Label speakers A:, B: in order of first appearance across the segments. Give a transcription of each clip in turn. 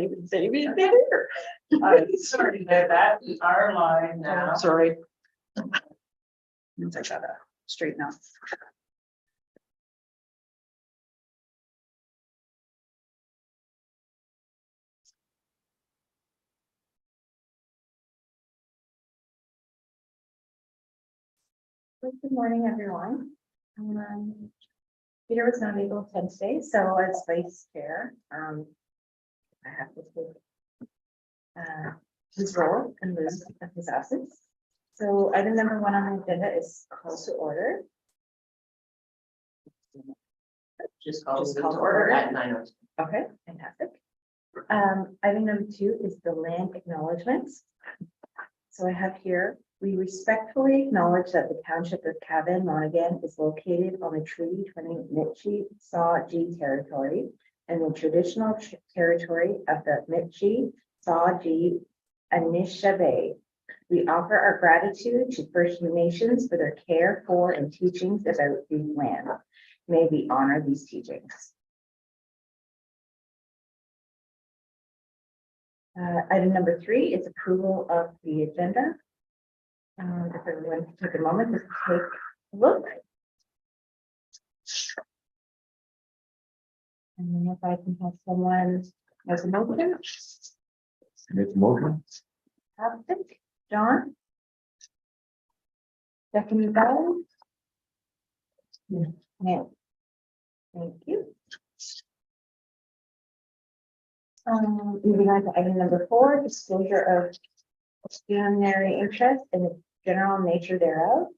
A: even say anything here.
B: Sorry, that is our line now.
A: Sorry. I gotta straighten up.
C: Good morning, everyone. Peter was not able to attend today, so as vice chair, I have to take his role in lieu of his absence. So item number 1 on the agenda is call to order.
B: Just call
C: Just
B: to
C: call to
B: order
C: order.
B: at 9:00.
C: Okay, fantastic. Item number 2 is the land acknowledgements. So I have here, we respectfully acknowledge that the township of Cavan, Monaghan is located on the Treaty 20 Mitchie Saw G territory and the traditional territory of the Mitchie Saw G Anishinaabe. We offer our gratitude to First Nations for their care for and teachings about these lands. May we honor these teachings. Item number 3 is approval of the agenda. If everyone can take a moment to take a look. And then if I can have someone as a motion.
D: Make the motion.
C: Fantastic. John? Stephanie Bell? Yeah. Thank you. Moving on to item number 4, disclosure of pecuniary interest in the general nature thereof.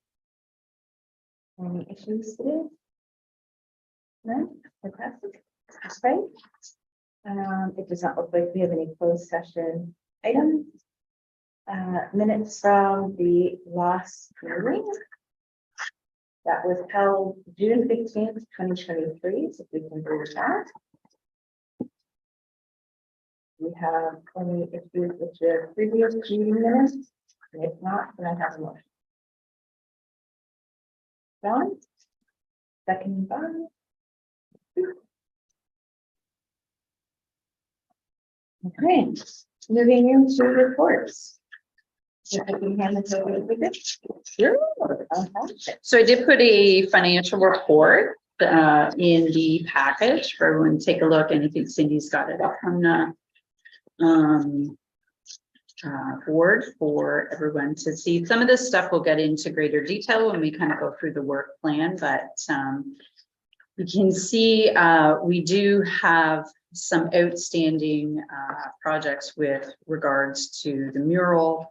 C: Any issues today? None? Fantastic. Okay. It does not look like we have any closed session items. Minutes from the last meeting that was held June 15th, 2023. So if we can do that. We have any issues with the previous meeting minutes? And if not, then I have a motion. John? Second by. Okay, moving into reports. If I can hand this over to Bridget.
A: Sure.
C: Fantastic.
A: So I did put a financial report in the package for everyone to take a look, and I think Cindy's got it up on the board for everyone to see. Some of this stuff we'll get into greater detail when we kind of go through the work plan, but you can see we do have some outstanding projects with regards to the mural.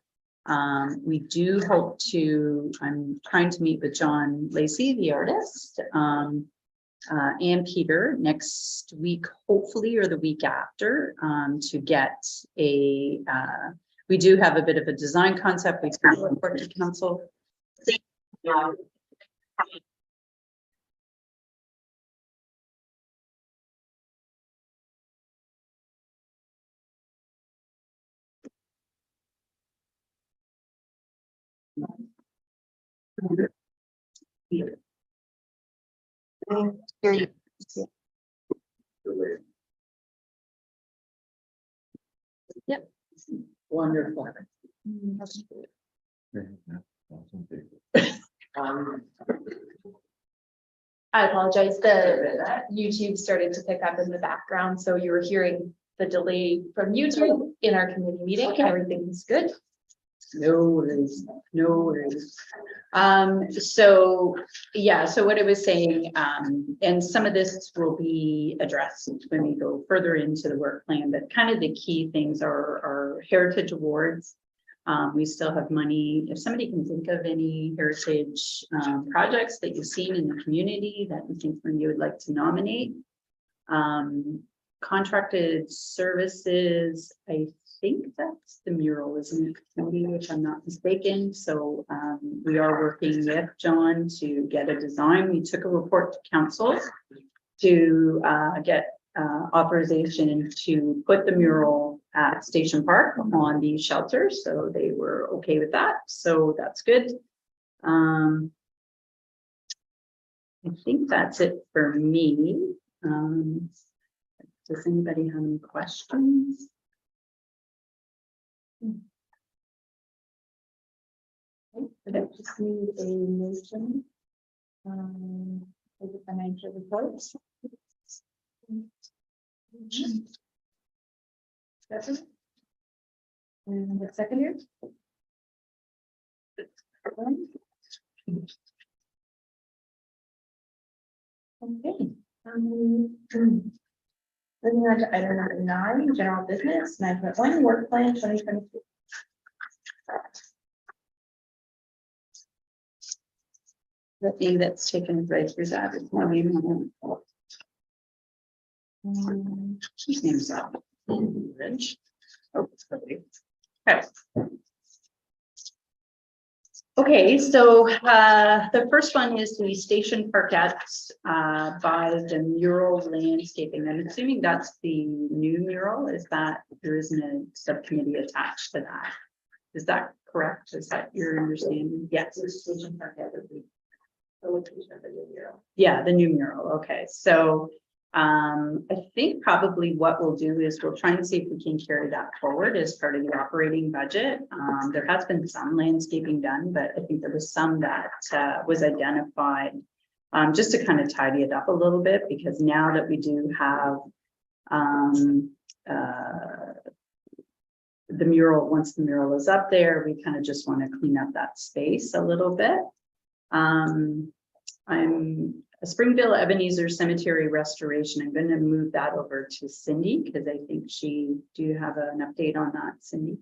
A: We do hope to, I'm trying to meet with John Lacey, the artist, and Peter next week, hopefully, or the week after, to get a, we do have a bit of a design concept. We've got a report to council. Yep. Wonderful.
E: I apologize. The YouTube started to pick up in the background, so you were hearing the delay from YouTube in our committee meeting. Everything's good.
A: No worries, no worries. So yeah, so what I was saying, and some of this will be addressed when we go further into the work plan, but kind of the key things are heritage awards. We still have money. If somebody can think of any heritage projects that you've seen in the community that you think you would like to nominate. Contracted services, I think that's the mural, isn't it, Cindy, if I'm not mistaken. So we are working with John to get a design. We took a report to council to get authorization to put the mural at Station Park on the shelters. So they were okay with that. So that's good. I think that's it for me. Does anybody have any questions?
C: I just need a motion. For the financial reports. Second. And the second year. Okay. Moving on to item number 9, general business, 9.1, work plan 2022.
A: The thing that's taken right through that is my name. His name's Rich. Oh, sorry. Okay. Okay, so the first one is the station parkettes by the mural landscaping. I'm assuming that's the new mural. Is that there isn't a subcommittee attached to that? Is that correct? Is that your understanding? Yes.
B: Station parket would be the location of the new mural.
A: Yeah, the new mural. Okay, so I think probably what we'll do is we'll try and see if we can carry that forward as part of the operating budget. There has been some landscaping done, but I think there was some that was identified just to kind of tidy it up a little bit, because now that we do have the mural, once the mural is up there, we kind of just want to clean up that space a little bit. I'm a Springville Ebenezer Cemetery restoration. I'm going to move that over to Cindy because I think do you have an update on that, Cindy?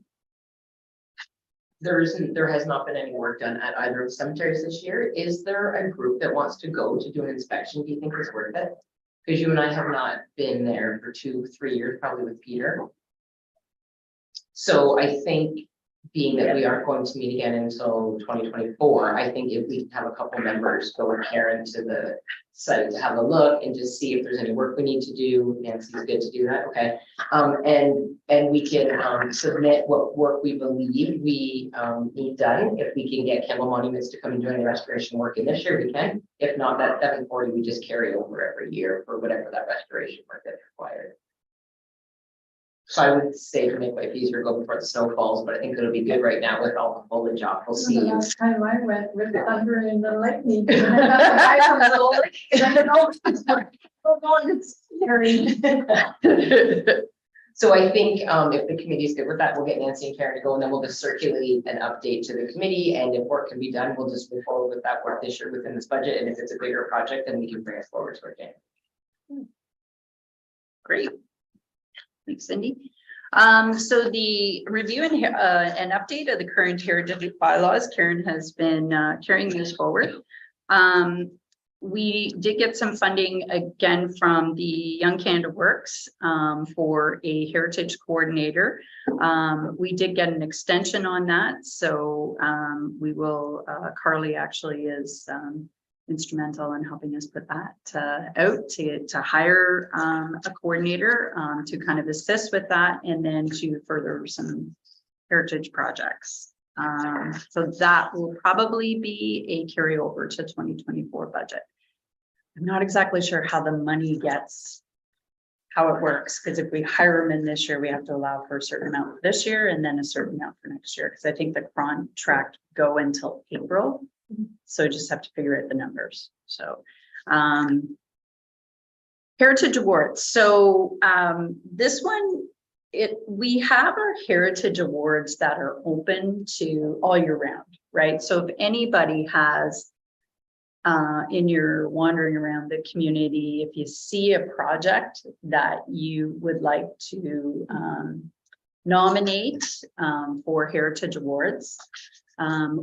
F: There has not been any work done at either of the cemeteries this year. Is there a group that wants to go to do an inspection? Do you think it's worth it? Because you and I have not been there for 2-3 years, probably with Peter. So I think, being that we aren't going to meet again until 2024, I think if we have a couple members go with Karen to the site to have a look and just see if there's any work we need to do. Nancy's good to do that, okay? And we can submit what work we believe we need done. If we can get Campbell Monuments to come and do any restoration work in this year, we can. If not, that 740 we just carry over every year for whatever that restoration work that's required. So I would say to make life easier, go before the snow falls, but I think it'll be good right now with all the foliage off. We'll see.
B: Last time I went with the thunder and the lightning.
F: So I think if the committee is good with that, we'll get Nancy and Karen to go, and then we'll just circulate an update to the committee. And if work can be done, we'll just move forward with that work this year within this budget. And if it's a bigger project, then we can bring it forward to our game.
A: Great. Thanks, Cindy. So the review and an update of the current heritage bylaws, Karen has been carrying this forward. We did get some funding again from the Young Canada Works for a heritage coordinator. We did get an extension on that. So we will, Carly actually is instrumental in helping us put that out to hire a coordinator to kind of assist with that and then to further some heritage projects. So that will probably be a carryover to 2024 budget. I'm not exactly sure how the money gets, how it works, because if we hire them in this year, we have to allow for a certain amount for this year and then a certain amount for next year, because I think the contract go until April. So just have to figure out the numbers. So Heritage Awards. So this one, we have our Heritage Awards that are open to all year round, right? So if anybody has in your wandering around the community, if you see a project that you would like to nominate for Heritage Awards,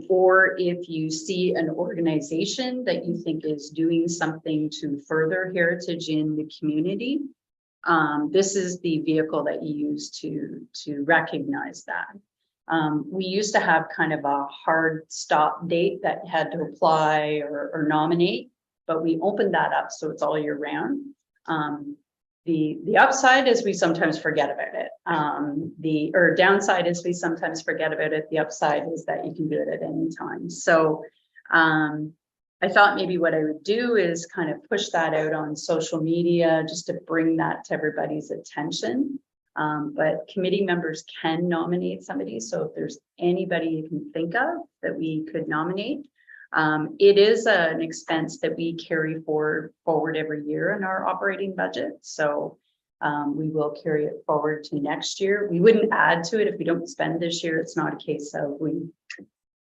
A: or if you see an organization that you think is doing something to further heritage in the community, this is the vehicle that you use to recognize that. We used to have kind of a hard stop date that you had to apply or nominate, but we opened that up so it's all year round. The upside is we sometimes forget about it. The downside is we sometimes forget about it. The upside is that you can do it at any time. So I thought maybe what I would do is kind of push that out on social media just to bring that to everybody's attention. But committee members can nominate somebody. So if there's anybody you can think of that we could nominate, it is an expense that we carry forward every year in our operating budget. So we will carry it forward to next year. We wouldn't add to it if we don't spend this year. It's not a case of we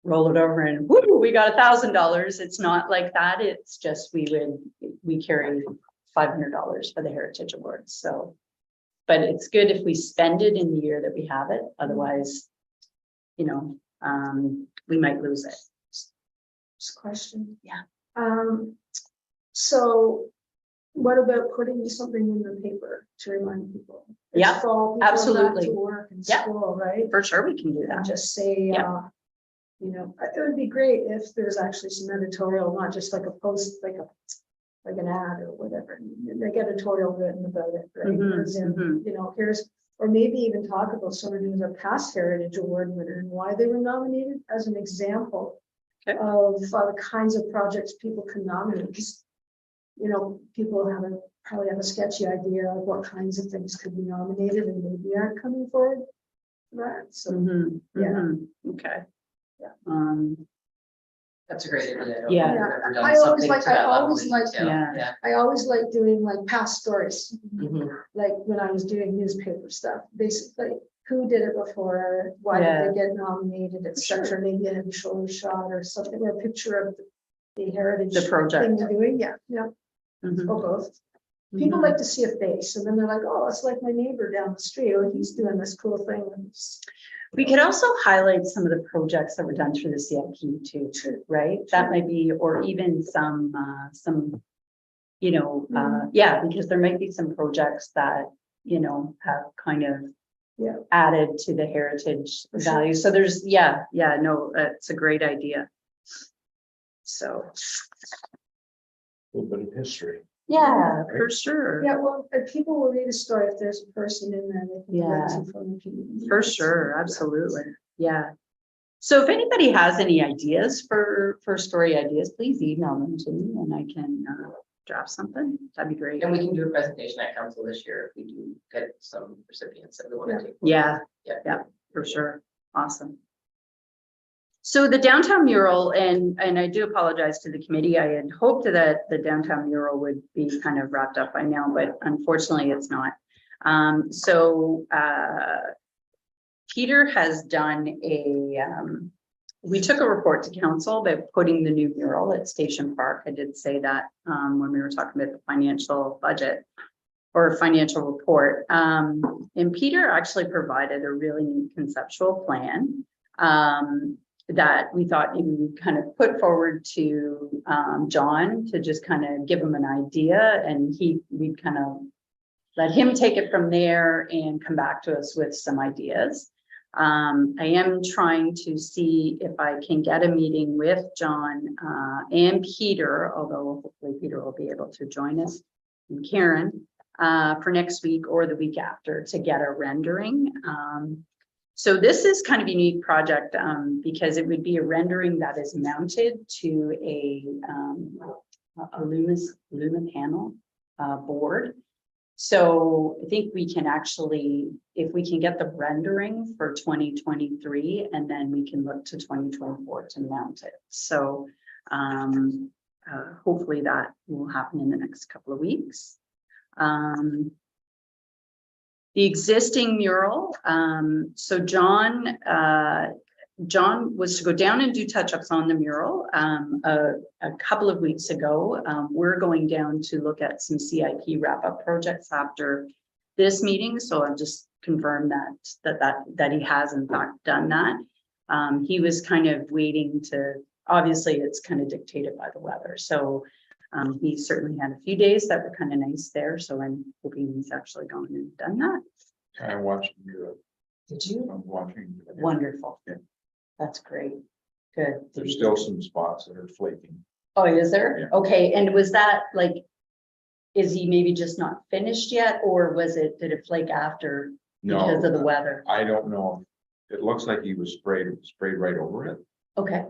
A: roll it over and whoo, we got $1,000. It's not like that. It's just we carry $500 for the Heritage Awards. So, but it's good if we spend it in the year that we have it. Otherwise, you know, we might lose it.
G: Just a question.
A: Yeah.
G: So what about putting something in the paper to remind people? It's
A: Yeah,
G: fall, people are back
A: absolutely.
G: to work and
A: Yeah.
G: school, right?
A: For sure, we can do
G: And
A: that.
G: just say,
A: Yeah.
G: you know, it would be great if there's actually some editorial, not just like a post, like an ad or whatever, like editorial written about it, right?
A: Mhm,
G: As in,
A: mhm.
G: you know, here's, or maybe even talk about someone who's a past Heritage Award winner and why they were nominated as an example
A: Okay.
G: of the kinds of projects people can nominate. Just, you know, people probably have a sketchy idea of what kinds of things could be nominated and maybe aren't coming forward for that. So
A: Mhm,
G: yeah.
A: mhm. Okay.
G: Yeah.
F: That's a great idea. I don't
A: Yeah.
F: think we've ever done
G: I always
F: something
G: like-
F: to that
G: I
F: level
G: always
F: in
G: like-
F: detail.
A: Yeah.
F: Yeah.
G: I always like doing like past stories,
F: Mhm.
G: like when I was doing newspaper stuff, basically. Who did it before? Why
A: Yeah.
G: did they get nominated, etc. Maybe a shoulder shot or something, or a picture of the heritage
A: The project.
G: thing you're doing. Yeah,
A: Mhm,
G: or both. People
A: mhm.
G: like to see a face, and then they're like, "Oh, it's like my neighbor down the street. Oh, he's doing this cool thing." And
A: We could also highlight some of the projects that were done through the CIP too, right? That might be, or even some, you know, yeah, because there might be some projects that, you know, have kind of
G: Yeah.
A: added to the heritage
G: For sure.
A: value. So there's, yeah, no, it's a great idea. So,
D: A little bit of history.
A: yeah, for sure.
G: Yeah, well, if people will read a story if there's a person in there. They can relate to from the community.
A: For sure, absolutely. Yeah. So if anybody has any ideas for story ideas, please email them to me and I can draft something. That'd be great.
F: And we can do a presentation at council this year if we do get some recipients that we want to take.
A: Yeah,
F: Yeah.
A: for sure. Awesome. So the downtown mural, and I do apologize to the committee. I had hoped that the downtown mural would be kind of wrapped up by now, but unfortunately it's not. Peter has done we took a report to council about putting the new mural at Station Park. I did say that when we were talking about the financial budget or financial report. And Peter actually provided a really neat conceptual plan that we thought we would kind of put forward to John to just kind of give him an idea, and we'd kind of let him take it from there and come back to us with some ideas. I am trying to see if I can get a meeting with John and Peter, although hopefully Peter will be able to join us, and Karen for next week or the week after to get a rendering. So this is kind of a unique project because it would be a rendering that is mounted to a Luma panel board. So I think we can actually, if we can get the rendering for 2023, and then we can look to 2024 to mount it. So hopefully that will happen in the next couple of weeks. The existing mural, so John was to go down and do touch-ups on the mural a couple of weeks ago. We're going down to look at some CIP wrap-up projects after this meeting, so I'll just confirm that he has in fact done that. He was kind of waiting to, obviously it's kind of dictated by the weather, so he certainly had a few days that were kind of nice there, so I'm hoping he's actually gone and done that.
D: I watched you.
F: Did you?
D: I'm watching.
A: Wonderful.
D: Yeah.
A: That's great. Good.
D: There's still some spots that are flaking.
A: Oh, is there?
D: Yeah.
A: Okay, and was that like, is he maybe just not finished yet, or did it flake after because of the
D: No,
A: weather?
D: I don't know. It looks like he was sprayed right over it.
A: Okay,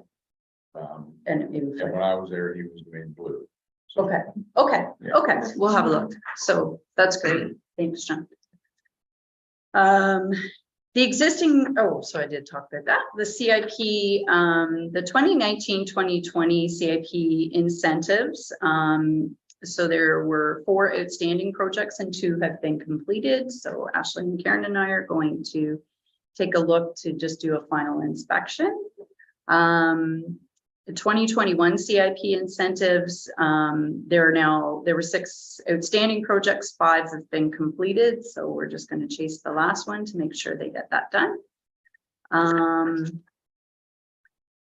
A: and it maybe
D: And
A: flaked.
D: when I was there, he was doing blue. So,
A: Okay,
D: Yeah.
A: okay, we'll have a look. So that's great. Thanks, John. The existing, oh, so I did talk about that, the CIP, the 2019-2020 CIP incentives. So there were 4 outstanding projects and 2 have been completed. So Ashley and Karen and I are going to take a look to just do a final inspection. The 2021 CIP incentives, there were 6 outstanding projects, 5 have been completed. So we're just going to chase the last one to make sure they get that done.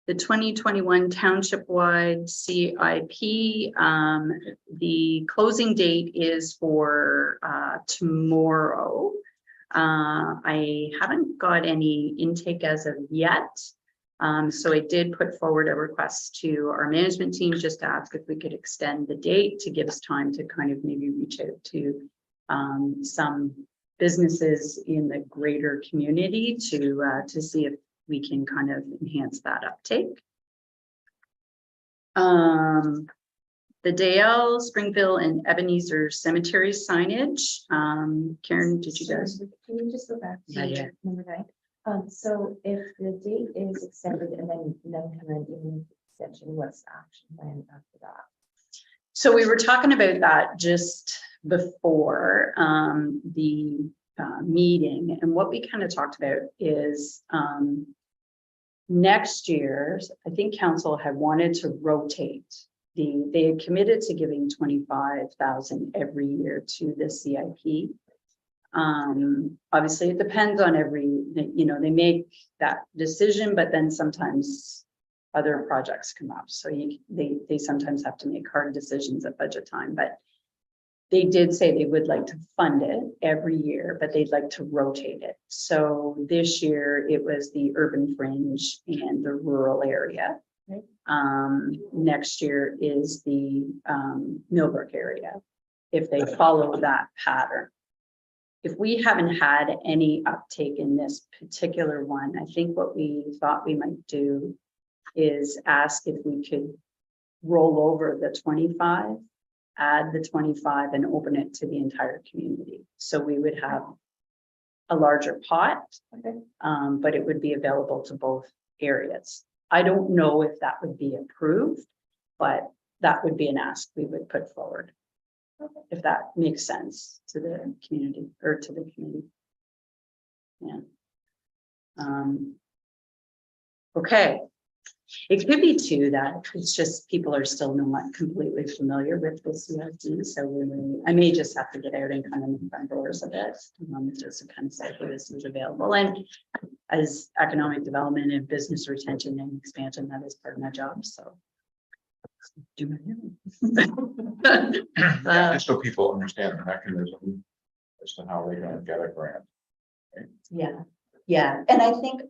A: The 2021 township-wide CIP, the closing date is for tomorrow. I haven't got any intake as of yet. So I did put forward a request to our management team just to ask if we could extend the date to give us time to kind of maybe reach out to some businesses in the greater community to see if we can kind of enhance that uptake. The Dale, Springville, and Ebenezer cemetery signage. Karen, did you guys?
C: Can you just go back
A: Yeah, yeah.
C: to number 9? So if the date is extended and then come in even extension, what's the action plan after that?
A: So we were talking about that just before the meeting, and what we kind of talked about is next year, I think council had wanted to rotate they had committed to giving 25,000 every year to the CIP. Obviously it depends on they make that decision, but then sometimes other projects come up. So they sometimes have to make hard decisions at budget time, but they did say they would like to fund it every year, but they'd like to rotate it. So this year it was the urban fringe and the rural area.
C: Right.
A: Next year is the Millbrook area, if they follow that pattern. If we haven't had any uptake in this particular one, I think what we thought we might do is ask if we could roll over the 25, add the 25 and open it to the entire community. So we would have a larger pot,
C: Okay.
A: But it would be available to both areas. I don't know if that would be approved, but that would be an ask we would put forward.
C: Okay.
A: If that makes sense to the community or to the community. Yeah. Okay. It could be too that it's just people are still not completely familiar with the CIP. So I may just have to get out and kind of the front doors a bit, just to kind of say where this is available. And as economic development and business retention and expansion, that is part of my job. So do my
D: Just so people understand the mechanism as to how they're gonna get a grant.
A: Yeah. And I think,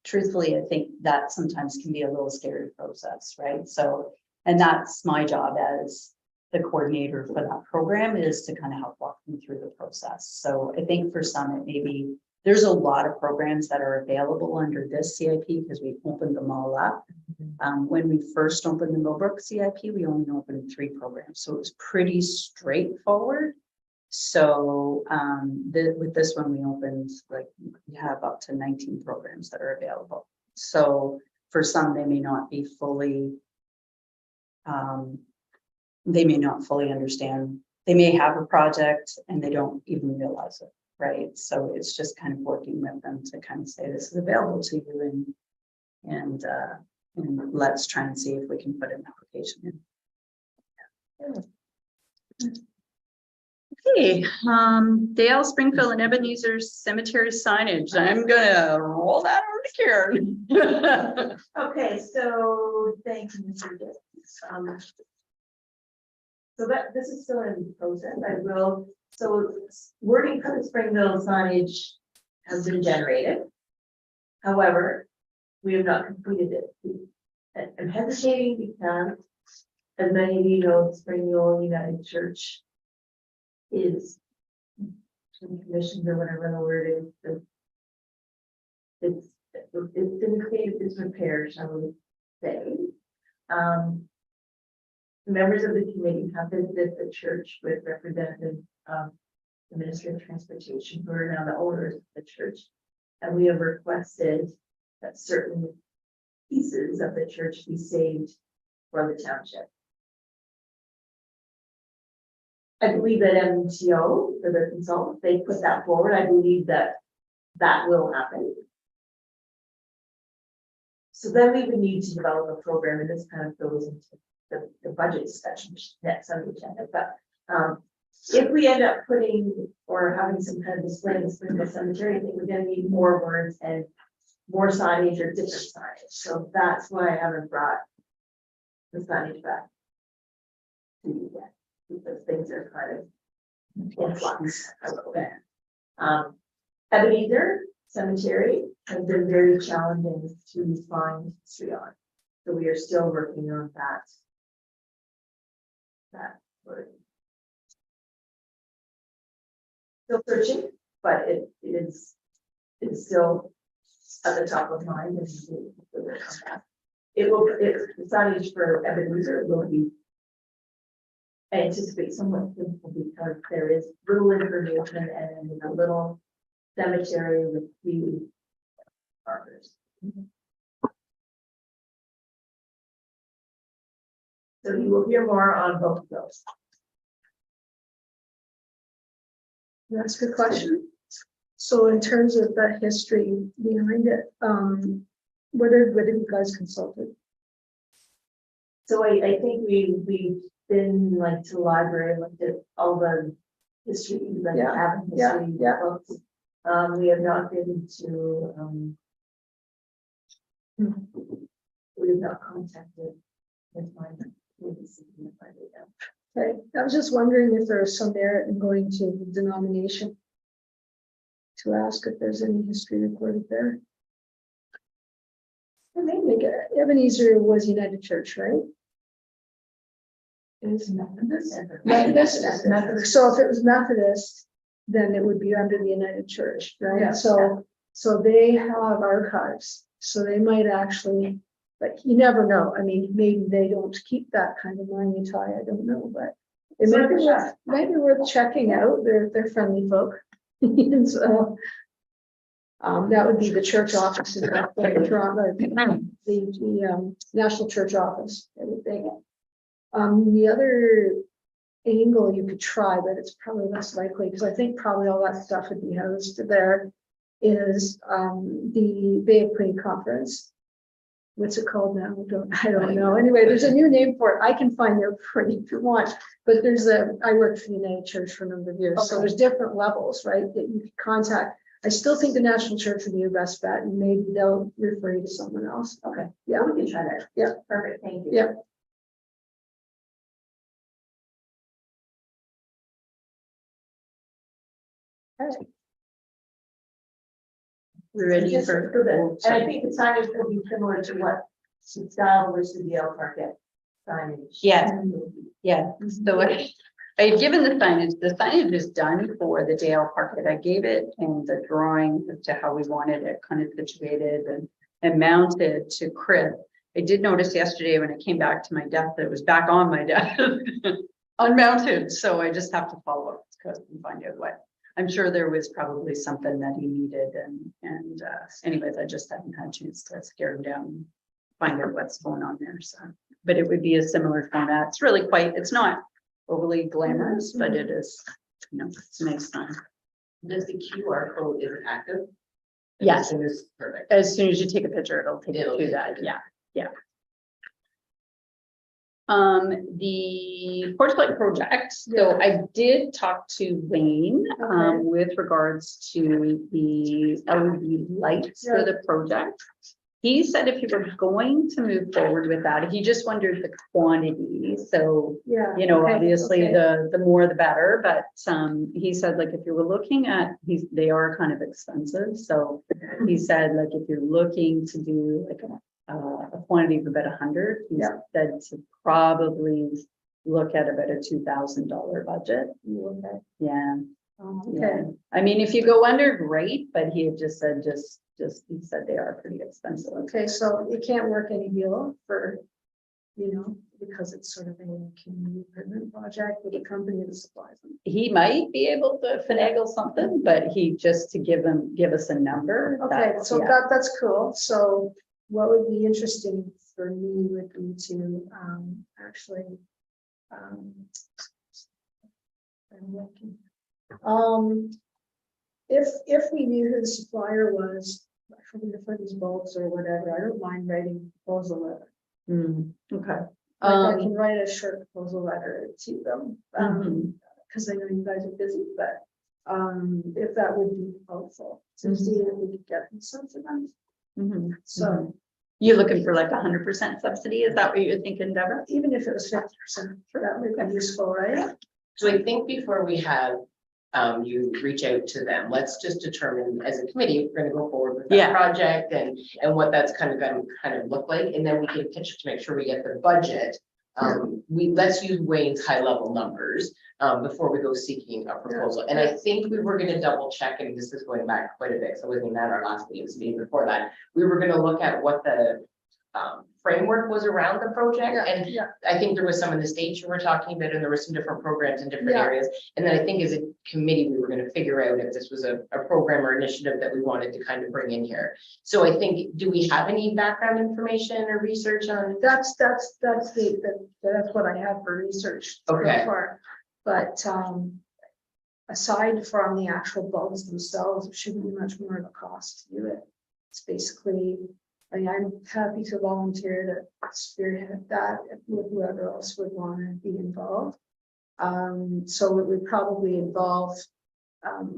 A: truthfully, I think that sometimes can be a little scary process, right? So, and that's my job as the coordinator for that program, is to kind of help walk them through the process. So I think for some, it may be, there's a lot of programs that are available under this CIP because we opened them all up. When we first opened the Millbrook CIP, we only opened 3 programs. So it was pretty straightforward. So with this one, we opened, like, we have up to 19 programs that are available. So for some, they may not be fully, they may not fully understand. They may have a project and they don't even realize it, right? So it's just kind of working with them to kind of say, this is available to you, and let's try and see if we can put an application in. Okay, Dale, Springfield, and Ebenezer cemetery signage. I'm gonna roll that over to Karen.
C: Okay, so thank you, Mr. Dick. So this is still in process. So wording for the Springville signage has been generated. However, we have not completed it. I'm hesitating because, as many of you know, the Springville United Church is commissioned, or whatever the word is. It's in the state of disrepair, shall we say. Members of the committee have visited the church with representatives of the Ministry of Transportation, who are now the owners of the church. And we have requested that certain pieces of the church be saved for the township. I believe that MTO, for their consultant, they put that forward. I believe that that will happen. So then we would need to develop a program, and this kind of goes into the budget discussion next on the agenda. But if we end up putting or having some kind of display in the Springfield Cemetery, I think we're gonna need more words and more signage or different signage. So that's why I haven't brought the signage back to you yet, because things are kind of in flux a little bit. Ebenezer Cemetery has been very challenging to find history on. So we are still working on that word. Still searching, but it is still at the top of mind, and it will come back. The signage for Ebenezer will be, I anticipate, somewhat simple because there is little information and a little cemetery with few markers. So you will hear more on both of those.
G: That's a good question. So in terms of the history behind it, what have you guys consulted?
C: So I think we've been like to the library, looked at all the history, like
G: Yeah,
C: cabin
G: yeah,
C: history
G: yeah.
C: books. We have not been to, we have not contacted with my, maybe see if I do that.
G: Okay, I was just wondering if there's some merit in going to the denomination to ask if there's any history recorded there. And they make it, Ebenezer was United Church, right?
C: It is Methodist.
G: Methodist. So if it was Methodist, then it would be under the United Church, right?
C: Yeah.
G: So they have archives, so they might actually, but you never know. I mean, maybe they don't keep that kind of money tie, I don't know, but it might be worth checking out. They're friendly folk. And so, that would be the church office in Toronto, the National Church Office, I would think. The other angle you could try, but it's probably less likely because I think probably all that stuff would be housed there, is the Bay of Queen Conference. What's it called now? I don't know. Anyway, there's a new name for it. I can find it for you if you want. But I worked for the United Church for a number of years. So there's different levels, right, that you can contact. I still think the National Church would be your best bet, and maybe they'll refer you to someone else.
C: Okay,
G: Yeah.
C: we can try that.
G: Yeah.
C: Perfect, thank you.
G: Yeah. Okay.
A: We're ready
C: Just
A: for.
C: good. And I think the signage will be similar to what style was the Yale Market signage.
A: Yeah. Yeah, so I've given the signage is done for the Dale Park. I gave it and the drawing as to how we wanted it kind of situated and mounted to Chris. I did notice yesterday when I came back to my desk that it was back on my desk, unmounted, so I just have to follow up and find out what. I'm sure there was probably something that he needed and anyways, I just haven't had a chance to scare him down and find out what's going on there, so. But it would be a similar format. It's really it's not overly glamorous, but it is, it's a nice sign.
F: Does the QR code is active?
A: Yes.
F: It is perfect.
A: As soon as you take a picture, it'll take you to that, yeah. The Porch Light project, so I did talk to Wayne, with regards to the LED lights for the project. He said if you were going to move forward with that, he just wondered the quantity, so,
G: Yeah.
A: obviously
G: okay.
A: the more the better, but, he said like, if you were looking at, they are kind of expensive, so he said like, if you're looking to do like a quantity of about 100, he said to probably look at about a $2,000 budget.
G: Okay.
A: Yeah.
G: Okay.
A: Yeah. I mean, if you go under, great, but he had just said, he said they are pretty expensive.
G: Okay, so it can't work any below for, because it's sort of a community improvement project with a company that supplies them.
A: He might be able to finagle something, but he just to give us a number.
G: Okay,
A: that's-
G: so
A: yeah.
G: that's cool. So what would be interesting for me would be to actually I'm looking. If we knew who the supplier was for these bulbs or whatever, I don't mind writing a proposal letter.
A: Okay.
G: Like I can write a short proposal letter to them,
A: Mhm.
G: because I know you guys are busy, but if that would be helpful to see if we could get some of them.
A: Mhm.
G: So
A: You're looking for like 100% subsidy? Is that what you're thinking, Deborah?
G: even if it was 50%, that would be useful, right?
F: So I think before we have, you reach out to them, let's just determine as a committee, if we're gonna go forward with
A: Yeah.
F: that project and what that's kind of gonna kind of look like, and then we can pitch to make sure we get the budget. Let's use Wayne's high level numbers, before we go seeking a proposal, and I think we were gonna double check, and this is going back quite a bit, so it wasn't at our last meeting, it was the meeting before that. We were gonna look at what the framework was around the project, and
G: Yeah.
F: I think there was some in the states you were talking about, and there were some different programs in different
G: Yeah.
F: areas. And then I think as a committee, we were gonna figure out if this was a program or initiative that we wanted to kind of bring in here. So I think, do we have any background information or research on?
G: That's what I have for research so
F: Okay.
G: far. But aside from the actual bulbs themselves, it shouldn't be much more of a cost to do it. It's basically, I mean, I'm happy to volunteer to spearhead that with whoever else would want to be involved. So it would probably involve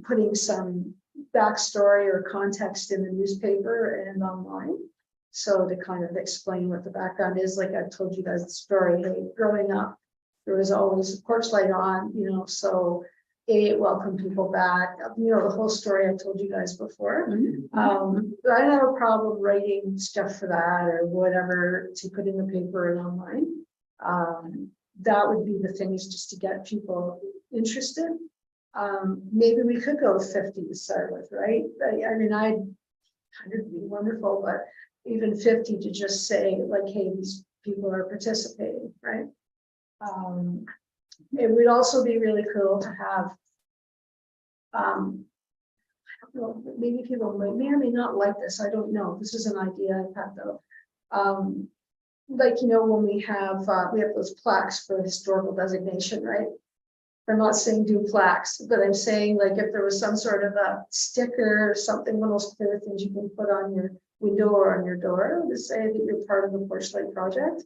G: putting some backstory or context in the newspaper and online. So to kind of explain what the background is, like I told you guys the story, hey, growing up, there was always a porch light on, you know, so it welcomed people back, you know, the whole story I told you guys before. But I don't have a problem writing stuff for that or whatever to put in the paper and online. That would be the things just to get people interested. Maybe we could go with 50 to start with, right? I mean, 100 would be wonderful, but even 50 to just say like, hey, these people are participating, right? It would also be really cool to have, I don't know, maybe people may or may not like this, I don't know, this is an idea I've had though. Like, you know, when we have those plaques for historical designation, right? I'm not saying do plaques, but I'm saying like if there was some sort of a sticker or something, one of those clear things you can put on your window or on your door to say that you're part of the Porch Light project,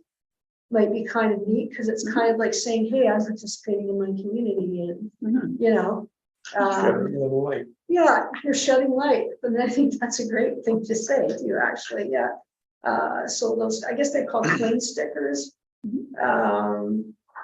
G: might be kind of neat because it's kind of like saying, hey, I'm participating in my community and, you know.
D: Light.
G: Yeah, you're shedding light, and I think that's a great thing to say to you, actually, yeah. So those, I guess they call plain stickers,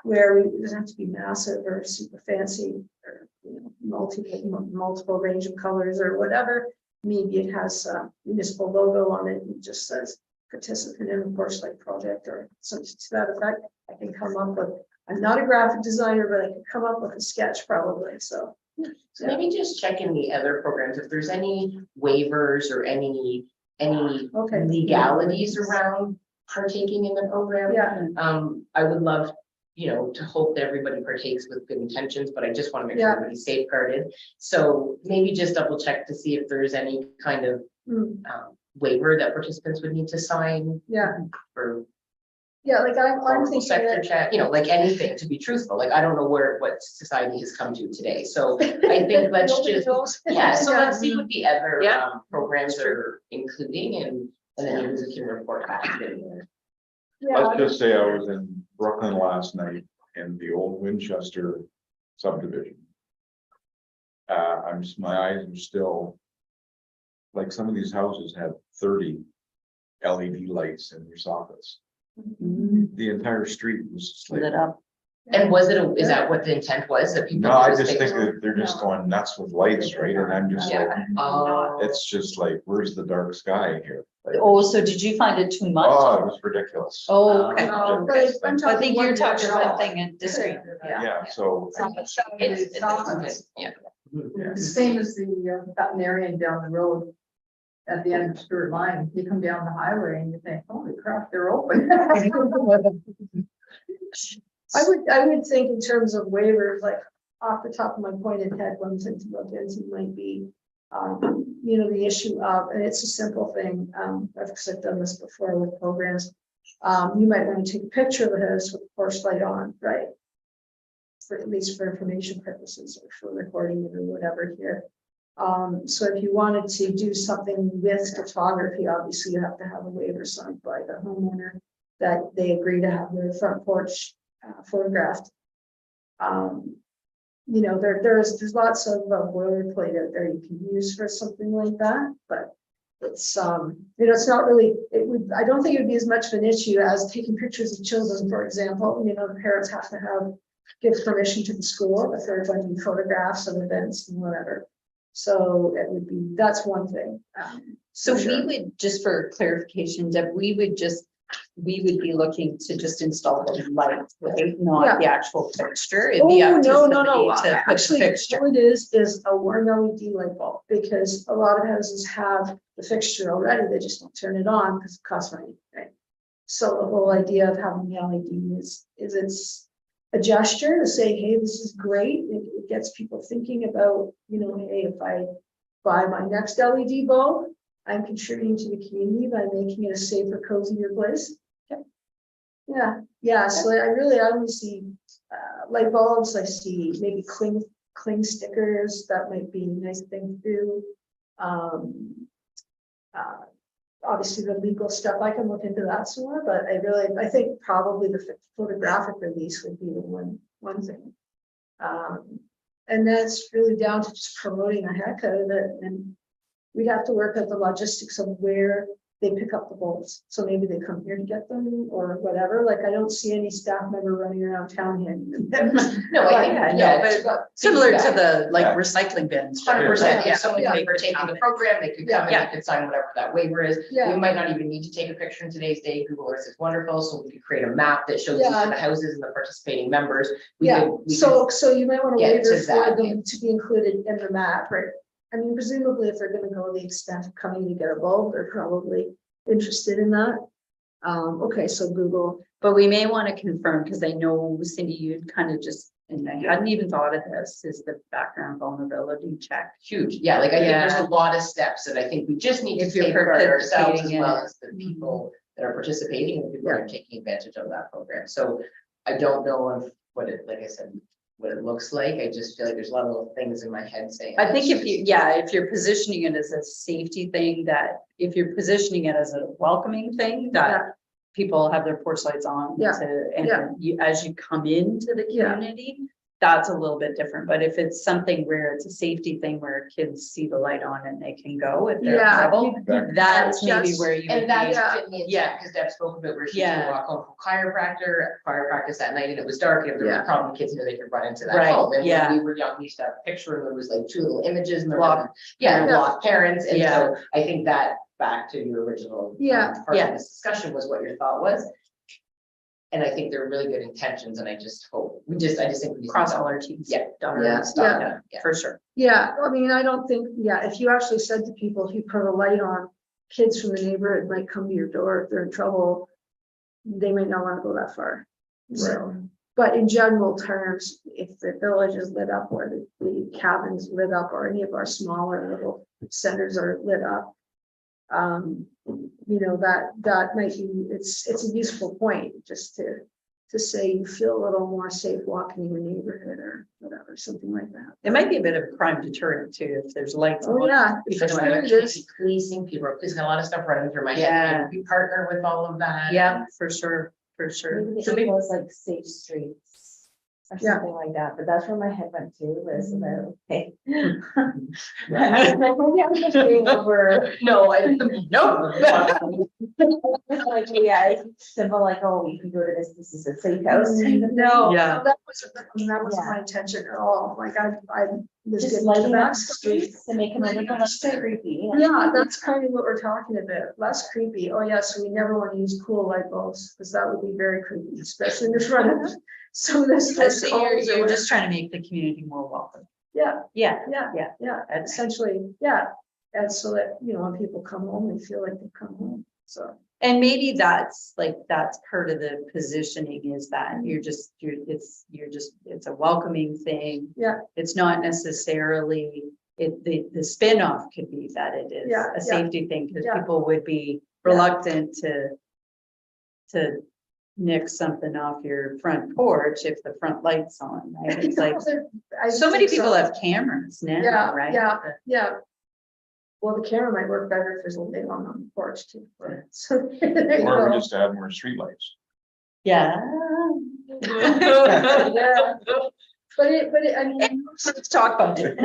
G: where it doesn't have to be massive or super fancy or, you know, multiple range of colors or whatever. Maybe it has a municipal logo on it and just says participant in the Porch Light project or something to that effect. I can come up with, I'm not a graphic designer, but I can come up with a sketch probably, so.
F: So maybe just check in the other programs, if there's any waivers or any
G: Okay.
F: legalities around partaking in the program.
G: Yeah,
F: I would love, you know, to hope that everybody partakes with good intentions, but I just want to make sure
G: Yeah.
F: everybody's safeguarded. So maybe just double check to see if there's any kind of waiver that participants would need to sign
G: yeah,
F: for
G: yeah, like I'm
F: harmful
G: thinking
F: sector
G: that,
F: chat, you know, like anything, to be truthful, like I don't know what society has come to today, so I think let's just, yeah, so let's see what the other
A: Yeah.
F: programs are including and then you can report back.
G: yeah,
D: Let's just say I was in Brooklyn last night in the old Winchester subdivision. My eyes are still, like some of these houses have 30 LED lights in their sockets. The entire street was just like.
A: Lit up.
F: And was it, is that what the intent was, that people?
D: No, I
F: would
D: just think
F: think-
D: that they're just going nuts with lights, right? And I'm just like,
F: Oh,
D: it's just like, where's the dark sky here? Like,
A: Oh, so did you find it too much?
D: oh, it was ridiculous.
A: Oh, okay.
G: I'm
A: I think you're
G: one
A: talking
G: meter
A: one thing and disagreeing.
D: Yeah, so.
F: it's, yeah.
D: Yeah.
B: Same as the veterinarian down the road at the end of Stewart Line. You come down the highway and you think, holy crap, they're open.
G: I would think in terms of waivers, like off the top of my pointed head, one thing to look into might be, you know, the issue of, and it's a simple thing, because I've done this before with programs. You might want to take a picture of the house with the porch light on, right? For at least for information purposes or for recording it or whatever here. So if you wanted to do something with photography, obviously you have to have a waiver signed by the homeowner that they agree to have their front porch photographed. You know, there's lots of boilerplate out there you can use for something like that, but it's you know, it's not really, I don't think it would be as much of an issue as taking pictures of children, for example. You know, the parents have to give permission to the school if they're going to do photographs of events and whatever. So it would be, that's one thing.
A: So
G: for
A: we
G: sure.
A: would, just for clarification, Deb, we would be looking to just install the lights, right? Not the actual fixture. It'd be
G: Oh,
A: up to
G: no,
A: somebody to put the
G: actually,
A: fixture.
G: what it is a warm LED light bulb, because a lot of houses have the fixture already, they just don't turn it on because it costs money, right? So the whole idea of having the LED is it's a gesture to say, hey, this is great. It gets people thinking about, you know, hey, if I buy my next LED bulb, I'm contributing to the community by making it a safer, cozier place. Yeah. So I only see light bulbs. I see maybe cling stickers. That might be a nice thing to do. Obviously the legal stuff, I can look into that some more, but I think probably the photographic release would be the one thing. And that's really down to just promoting the heck out of it, and we'd have to work out the logistics of where they pick up the bulbs. So maybe they come here to get them or whatever. Like I don't see any staff member running around town handing them.
F: No, I think,
A: but similar to the like
D: Yeah.
A: recycling bins.
F: 100%,
A: Yeah.
F: if someone came for taking the program, they could come and
A: Yeah.
F: they could sign whatever that waiver is.
G: Yeah.
F: We might not even need to take a picture in today's day. Google Earth is wonderful, so we could create a map that shows each
G: Yeah.
F: of the houses and the participating members. We
G: Yeah,
F: could-
G: so you might want to
F: get to
G: waiver for
F: that,
G: them to be included in the map, right? I mean, presumably if they're gonna go the extent of coming to get a bulb, they're probably interested in that. Okay, so Google,
A: But we may want to confirm, because I know Cindy, you'd kind of just, and I hadn't even thought of this, is the background vulnerability check.
F: Huge, yeah, like I think
A: Yeah.
F: there's a lot of steps that I think we just need to
A: If you're
F: safeguard ourselves as
A: participating in
F: well
A: it.
F: as the people that are participating and people that are taking advantage of that program. So I don't know if what it, like I said, what it looks like. I just feel like there's a lot of little things in my head saying.
A: I think if you're positioning it as a safety thing, that if you're positioning it as a welcoming thing, that people have their porch lights on
G: Yeah.
A: and you, as you come into the
G: Yeah.
A: community, that's a little bit different. But if it's something where it's a safety thing where kids see the light on and they can go if they're in trouble, that's maybe
G: Just-
A: where you would
F: And that's
G: Yeah.
F: fit me,
A: Yeah.
F: because Deb spoke about where she
A: Yeah.
F: could walk home from fire practice that night and it was dark, and if there was
G: Yeah.
F: a problem, kids knew they could run into that
A: Right,
F: home. And
A: yeah.
F: when we were young, we used to have a picture and there was like two little images and there
A: Block
F: were, yeah,
G: Yeah.
F: block parents, and
A: Yeah.
F: so I think that back to your original. Part
A: Yeah.
F: of this discussion was what your thought was. And I think they're really good intentions, and I just hope, I just think. we need to
A: cross
F: know.
A: all our teams.
F: Yeah.
A: Dot our
G: Yeah.
A: I's, dot
G: Yeah.
A: our- For sure.
G: yeah, I mean, I don't think, if you actually said to people, if you put a light on, kids from the neighborhood might come to your door if they're in trouble. They might not want to go that far. So, but in general terms, if the village is lit up or the cabins lit up or any of our smaller little centers are lit up. You know, that might be, it's a useful point just to say you feel a little more safe walking in your neighborhood or whatever, something like that.
A: It might be a bit of a crime deterrent too, if there's lights
G: Oh,
A: on.
G: yeah.
A: People
F: Especially
A: don't-
G: It is.
F: policing, people are policing, a lot of stuff running through my head.
A: Yeah.
F: Can we partner with all of that?
A: Yeah, for sure, for sure.
C: Maybe
A: So
C: it
A: maybe-
C: was like safe streets or
G: Yeah.
C: something like that, but that's where my head went to, was about, okay. I was like, maybe I'm just being over.
A: No, no.
C: Like, yeah, it's simple, like, oh, you can go to this is a safe house.
G: No,
A: Yeah.
G: that wasn't
C: Yeah.
G: my intention at all. Like I was
C: Just
G: getting to
C: lighting up
G: that
C: streets to make them a little less creepy.
G: Yeah, that's kind of what we're talking about. Less creepy. Oh, yeah, so we never want to use cool light bulbs because that would be very creepy, especially in the front of some of this.
A: I see you're just trying to make the community more welcome.
G: Yeah,
A: Yeah,
G: yeah,
A: Yeah.
G: yeah.
A: That's-
G: Essentially, yeah. And so that, you know, when people come home, they feel like they've come home.
B: So,
A: And maybe that's part of the positioning is that it's a welcoming thing.
B: yeah,
A: It's not necessarily, the spin-off could be that it is
B: Yeah,
A: a safety thing, because
B: yeah.
A: people would be reluctant to nick something off your front porch if the front light's on, right? It's like, so many people have cameras now,
B: Yeah,
A: right?
B: yeah. Yeah. Well, the camera might work better if there's a light on the porch too. So, there you
D: Or we
B: go.
D: just add more streetlights.
A: Yeah.
B: Yeah. But I mean,
A: Let's talk about it.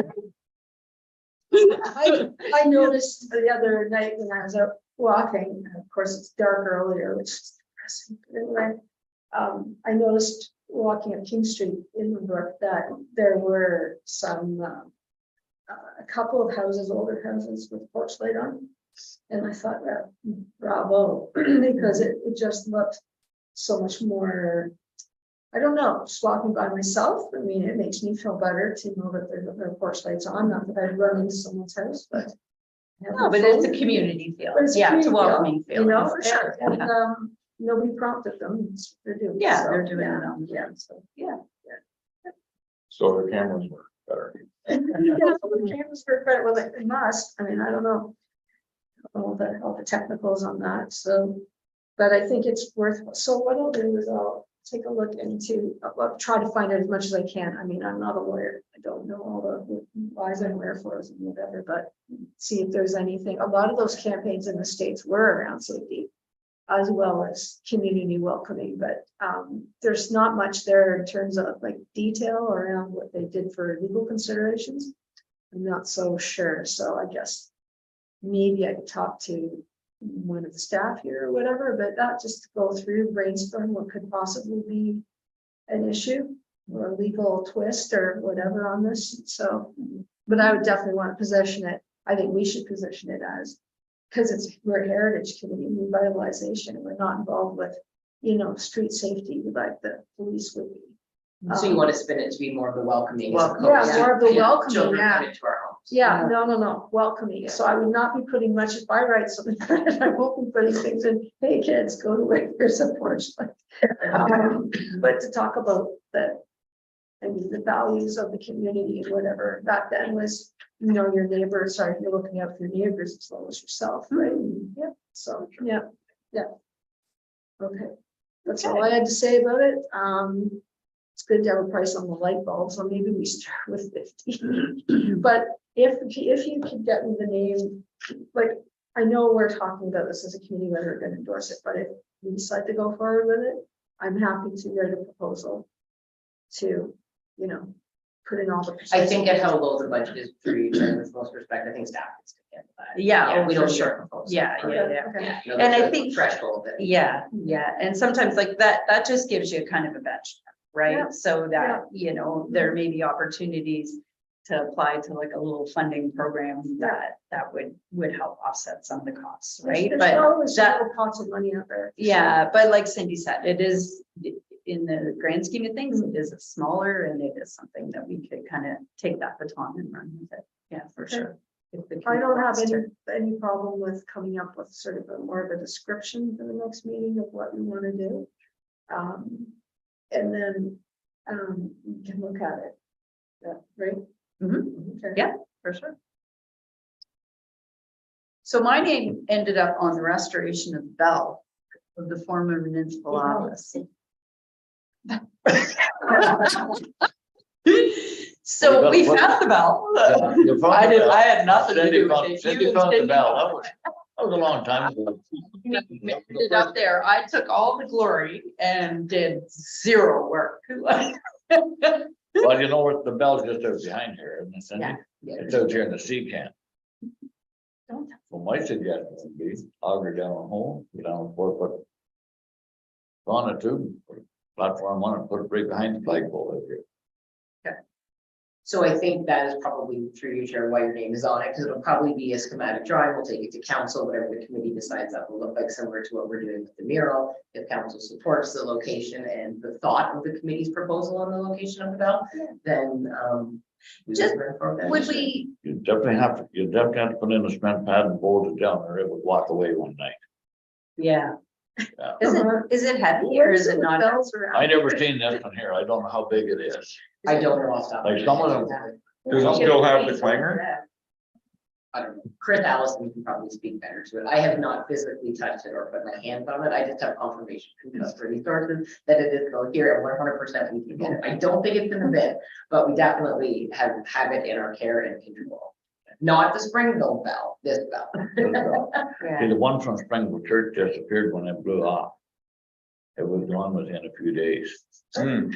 B: I noticed the other night when I was out walking, and of course it's dark earlier, which is depressing. But anyway, I noticed walking up King Street in New York that there were some, a couple of houses, older houses with porch light on. And I thought, bravo, because it just looked so much more, I don't know, just walking by myself. I mean, it makes me feel better to know that their porch lights on, not that I'd run into someone's house, but.
A: No, but it's a community feel.
B: But it's a
A: Yeah, it's a
B: community
A: welcoming
B: You
A: feel.
B: know,
A: for sure.
B: and,
A: Yeah.
B: nobody prompted them, it's what they're doing.
A: Yeah,
B: So,
A: they're doing
B: yeah,
A: it on.
B: Yeah, so, yeah.
D: So the cameras work better.
B: Yeah, the cameras for credit, well, they must, I mean, I don't know. All the technicals on that, so, but I think it's worth, so what I'll do is I'll take a look into, I'll try to find out as much as I can. I mean, I'm not a lawyer, I don't know all the whys and wherefores and whatever, but see if there's anything, a lot of those campaigns in the States were around safety as well as community welcoming, but there's not much there in terms of like detail around what they did for legal considerations. I'm not so sure, so I guess maybe I could talk to one of the staff here or whatever, but not just to go through, brainstorm what could possibly be an issue or a legal twist or whatever on this. So, but I would definitely want to position it. I think we should position it as, because we're a heritage community, revitalization, and we're not involved with, street safety like the police would be.
F: So you want to spin it to be more of the welcoming. as
A: Welcome.
F: opposed
B: Yeah,
F: to,
B: more of the welcoming,
F: children
B: yeah.
F: come into our homes.
B: Yeah, no, welcoming. So I would not be putting much, if I write something, I won't be putting things in, hey, kids, go to where there's a porch. But to talk about the values of the community and whatever back then was, your neighbors, you're looking out for your neighbors as well as yourself, right? Yeah, so, yeah. Okay, that's all I had to say about it. It's good to have a price on the light bulb, so maybe we start with 50. But if you could get me the name, like, I know we're talking about this as a committee, whether we're going to endorse it, but if we decide to go forward with it, I'm happy to write a proposal to, put in all the.
F: I think at how low the budget is for you, in this most respect, I think staff is to handle that.
A: Yeah,
F: We
A: for
F: don't need
A: sure.
F: a proposal.
A: Yeah.
B: Okay.
F: No,
A: And I
F: there's a
A: think-
F: threshold that.
A: Yeah, and sometimes like that just gives you kind of a benchmark, right?
B: Yeah,
A: So that, there may be opportunities to apply to like a little funding program that would help offset some of the costs, right?
B: There's
A: But
B: always
A: that,
B: little pots of money out there.
A: yeah, but like Cindy said, it is, in the grand scheme of things, it is smaller and it is something that we could kind of take that baton and run with it. Yeah, for
B: Okay.
A: sure. If the
B: I don't have
A: community
B: any problem with coming up with sort of more of a description for the next meeting of what we want to do. And then we can look at it. Yeah, right?
A: Mhm.
B: Okay.
A: Yeah. For sure. So my name ended up on the restoration of the bell of the former municipal office. So we found the bell. I had nothing to do with it.
H: Cindy
A: You
H: found the
A: didn't
H: bell.
A: know.
H: That was a long time ago.
A: Ended up there. I took all the glory and did zero work.
H: Well, you know what, the bell's just over behind here, isn't it, Cindy?
A: Yeah.
H: It's out here in the sea camp.
A: Don't-
H: Well, my suggestion would be auger down a hole, go down 4 foot. On it too, put a platform on it, put it right behind the flagpole over here.
F: So I think that is probably through you, Chair, why your name is on it, because it'll probably be a schematic drawing. We'll take it to council, whatever the committee decides that will look like, similar to what we're doing with the mural. If council supports the location and the thought of the committee's proposal on the location of the bell, then we
A: Just-
F: will bring forward that
A: Would
F: issue.
A: we,
H: You definitely have to put in a cement pad and bolt it down, or it would walk away one night.
A: Yeah.
H: Yeah.
A: Is it heavy or is it not?
B: Bells around.
H: I never seen this one here. I don't know how big it is.
F: I don't know off the top.
H: Like some of them-
D: Does it still have the clanger?
F: I don't know. Chris Allison can probably speak better to it. I have not physically touched it or put my hands on it. I just have confirmation from customer resources that it is still here and 100% we can get it. I don't think it's in the bin, but we definitely have it in our care and control. Not the Springville bell, this bell.
H: See, the one from Springville Church disappeared when it blew off. It was gone within a few days.
D: Hmm.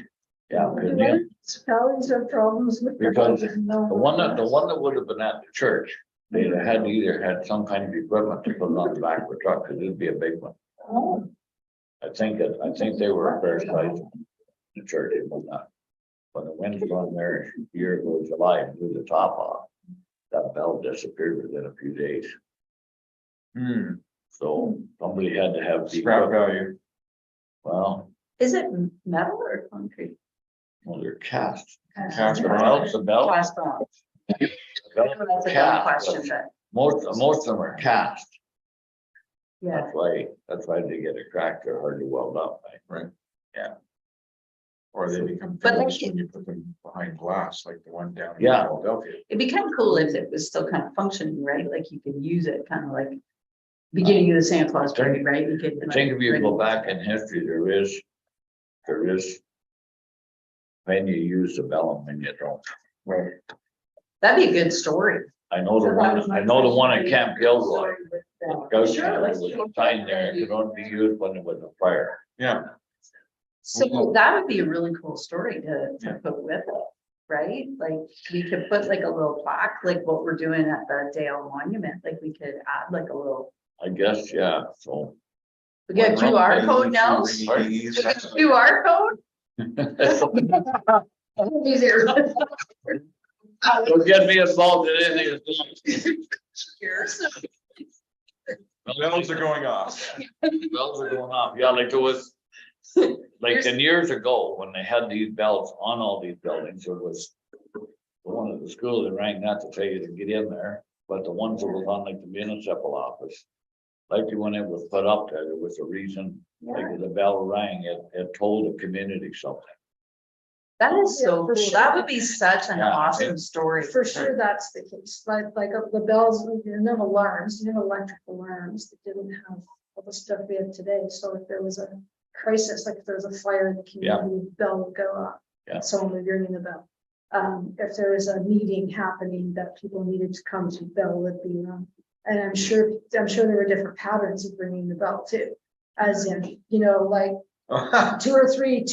H: Yeah, 'cause
B: Do
H: the
B: municipalities have problems with? their
H: Because
B: budget? No.
H: one that would have been at the church, they had either had some kind of equipment to put it on the back of the truck, because it'd be a big one.
B: Oh,
H: I think they were a fair size. The church, it was not. When the windstorm there a year ago, July, and blew the top off, that bell disappeared within a few days.
D: Hmm,
H: So somebody had to have the
D: scrap
H: equipment.
D: value.
H: Well,
A: Is it metal or concrete?
H: well, they're cast.
D: Cast
H: The
D: bronze.
H: belts, the belt.
A: Cast bronze.
H: the belt
A: That's a dumb
H: cast,
A: question, but
H: Most of them are cast.
A: yeah.
H: That's why they get a crack, they're hard to weld up. Right?
D: Or they become
A: But like
D: famous when you put them behind glass, like the one down in
H: Yeah.
D: Philadelphia.
A: It'd be kind of cool if it was still kind of functioning, right? Like you could use it kind of like beginning of the Santa Claus party, right? You could.
H: I think if you go back in history, there is. When you use the bell and when you don't.
D: Right.
A: That'd be a good story.
H: I know the one at Camp Gilroy. The ghost town, there was a sign there, it could only be used when it was a fire.
D: Yeah,
A: So that would be a really cool story to put with it, right? Like we could put like a little plaque, like what we're doing at the Dale Monument, like we could add like a little.
H: I guess, yeah, so.
A: We got a QR code now? We got a QR code? Easier.
H: Don't get me involved in anything.
D: bells are going off.
H: Bells are going off, yeah, like it was. Like 10 years ago, when they had these bells on all these buildings, it was. One of the schools that rang not to tell you to get in there, but the ones that was on like the municipal office. Like when it was put up there, there was a reason, like the bell rang, it told the community something.
A: That is so
B: Yeah, for
A: cool.
B: sure.
A: That would be such an
H: Yeah,
A: awesome story.
B: For sure, that's the case, like the bells, you didn't have alarms, you didn't have electric alarms, that didn't have all the stuff we have today, so if there was a crisis, like if there was a fire in the community, bell would go off.
H: Yeah.
B: Someone would be ringing the bell. If there was a meeting happening that people needed to come to, bell would be rung. And I'm sure there were different patterns of ringing the bell too, as in, like
D: I
B: two or three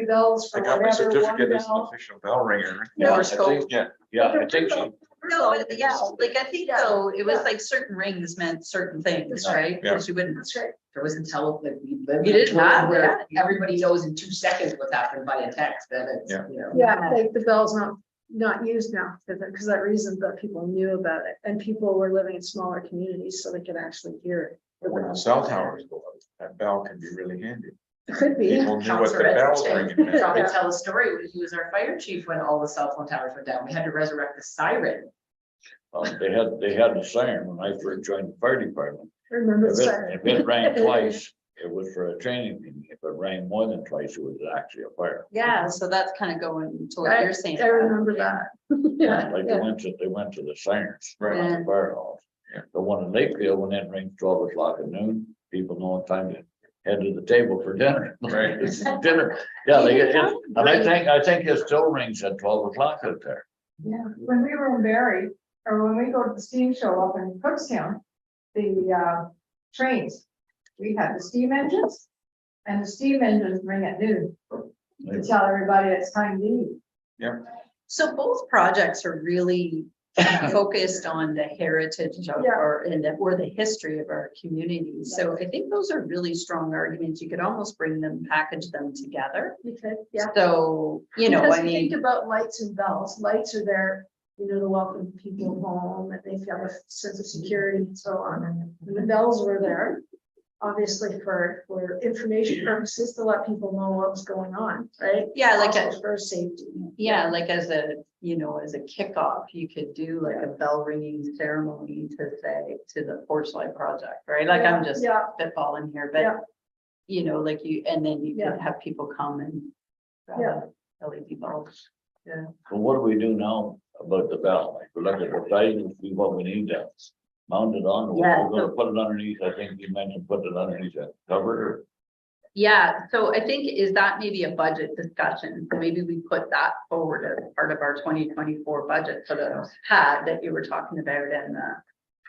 B: bells for
D: got my
B: whatever, one
D: certificate as an
B: bell.
D: official bell ringer.
B: Yeah.
H: I think- Yeah, I think so.
A: No, yeah, like I think though, it was like certain rings meant certain things, right?
D: Yeah.
A: Because you wouldn't.
B: That's right.
F: There wasn't like we live.
A: You didn't have
F: where
A: that.
F: everybody knows in 2 seconds what's happened by a text, then it's,
D: Yeah.
B: Yeah, like the bell's not used now because that reason, but people knew about it and people were living in smaller communities, so they could actually hear it.
D: When the cell towers go up, that bell can be really handy.
B: It could be.
D: People knew what the bells ringing meant.
F: Probably tell a story, he was our fire chief when all the cell phone towers went down, we had to resurrect the siren.
H: They had the siren when I first joined the fire department.
B: I remember the
H: If
B: siren.
H: it rang twice, it was for a training meeting. If it rang more than twice, it was actually a fire.
A: Yeah, so that's kind of going to what you're saying.
B: I remember that. Yeah,
H: Like
B: yeah.
H: they went to the sirens,
D: Right.
H: not the fire halls.
D: Yeah.
H: The one in Lakeville, when it rings 12 o'clock at noon, people know it's time to head to the table for dinner.
D: Right.
H: It's dinner, yeah, and I think it still rings at 12 o'clock out there.
I: Yeah, when we were in Barrie, or when we go to the steam show up in Cookstown, the trains, we had the steam engines. And the steam engines ring at noon to tell everybody it's time to eat.
A: So both projects are really focused on the heritage of
B: Yeah.
A: or the history of our community. So I think those are really strong arguments. You could almost bring them, package them together.
B: You could, yeah.
A: So,
B: Because
A: I
B: you
A: mean,
B: think about lights and bells, lights are there, to welcome people home and they feel a sense of security and so on. And the bells were there.
G: obviously for information purposes, to let people know what's going on, right?
A: Yeah, like
G: Also for safety.
A: Yeah, like as a, as a kickoff, you could do like a bell ringing ceremony to say to the porch light project, right? Like I'm just
G: Yeah,
A: spitballing here,
G: Yeah.
A: but like and then you
G: Yeah.
A: could have people come and.
G: Yeah.
A: LED bulbs. Yeah.
H: So what do we do now about the bell? Like, we look at the size and see what we need to mount it on. Or
A: Yeah,
H: we're gonna put it underneath, I think you mentioned put it underneath that cover.
A: Yeah, so I think is that maybe a budget discussion? So maybe we put that forward as part of our 2024 budget for the pad that you were talking about and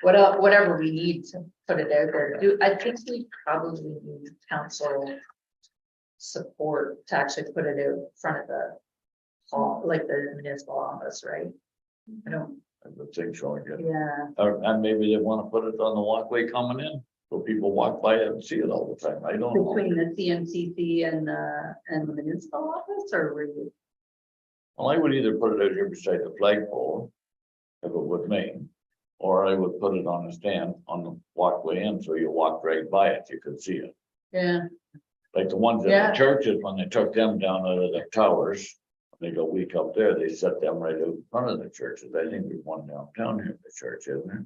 A: whatever we need to put it out there. I think we probably need council support to actually put it out front of the hall, like the municipal office, right? I don't,
H: I would think so, yeah.
A: yeah.
H: And maybe they wanna put it on the walkway coming in, so people walk by it and see it all the time. I don't know.
A: Between the CMCC and the municipal office, or were you?
H: Well, I would either put it out here beside the flagpole, if it would me, or I would put it on a stand on the walkway in, so you walk right by it, you could see it.
A: Yeah.
H: Like the ones at
A: Yeah.
H: the churches, when they took them down out of the towers, when they go week up there, they set them right out in front of the churches. I think there's one downtown here at the church, isn't there?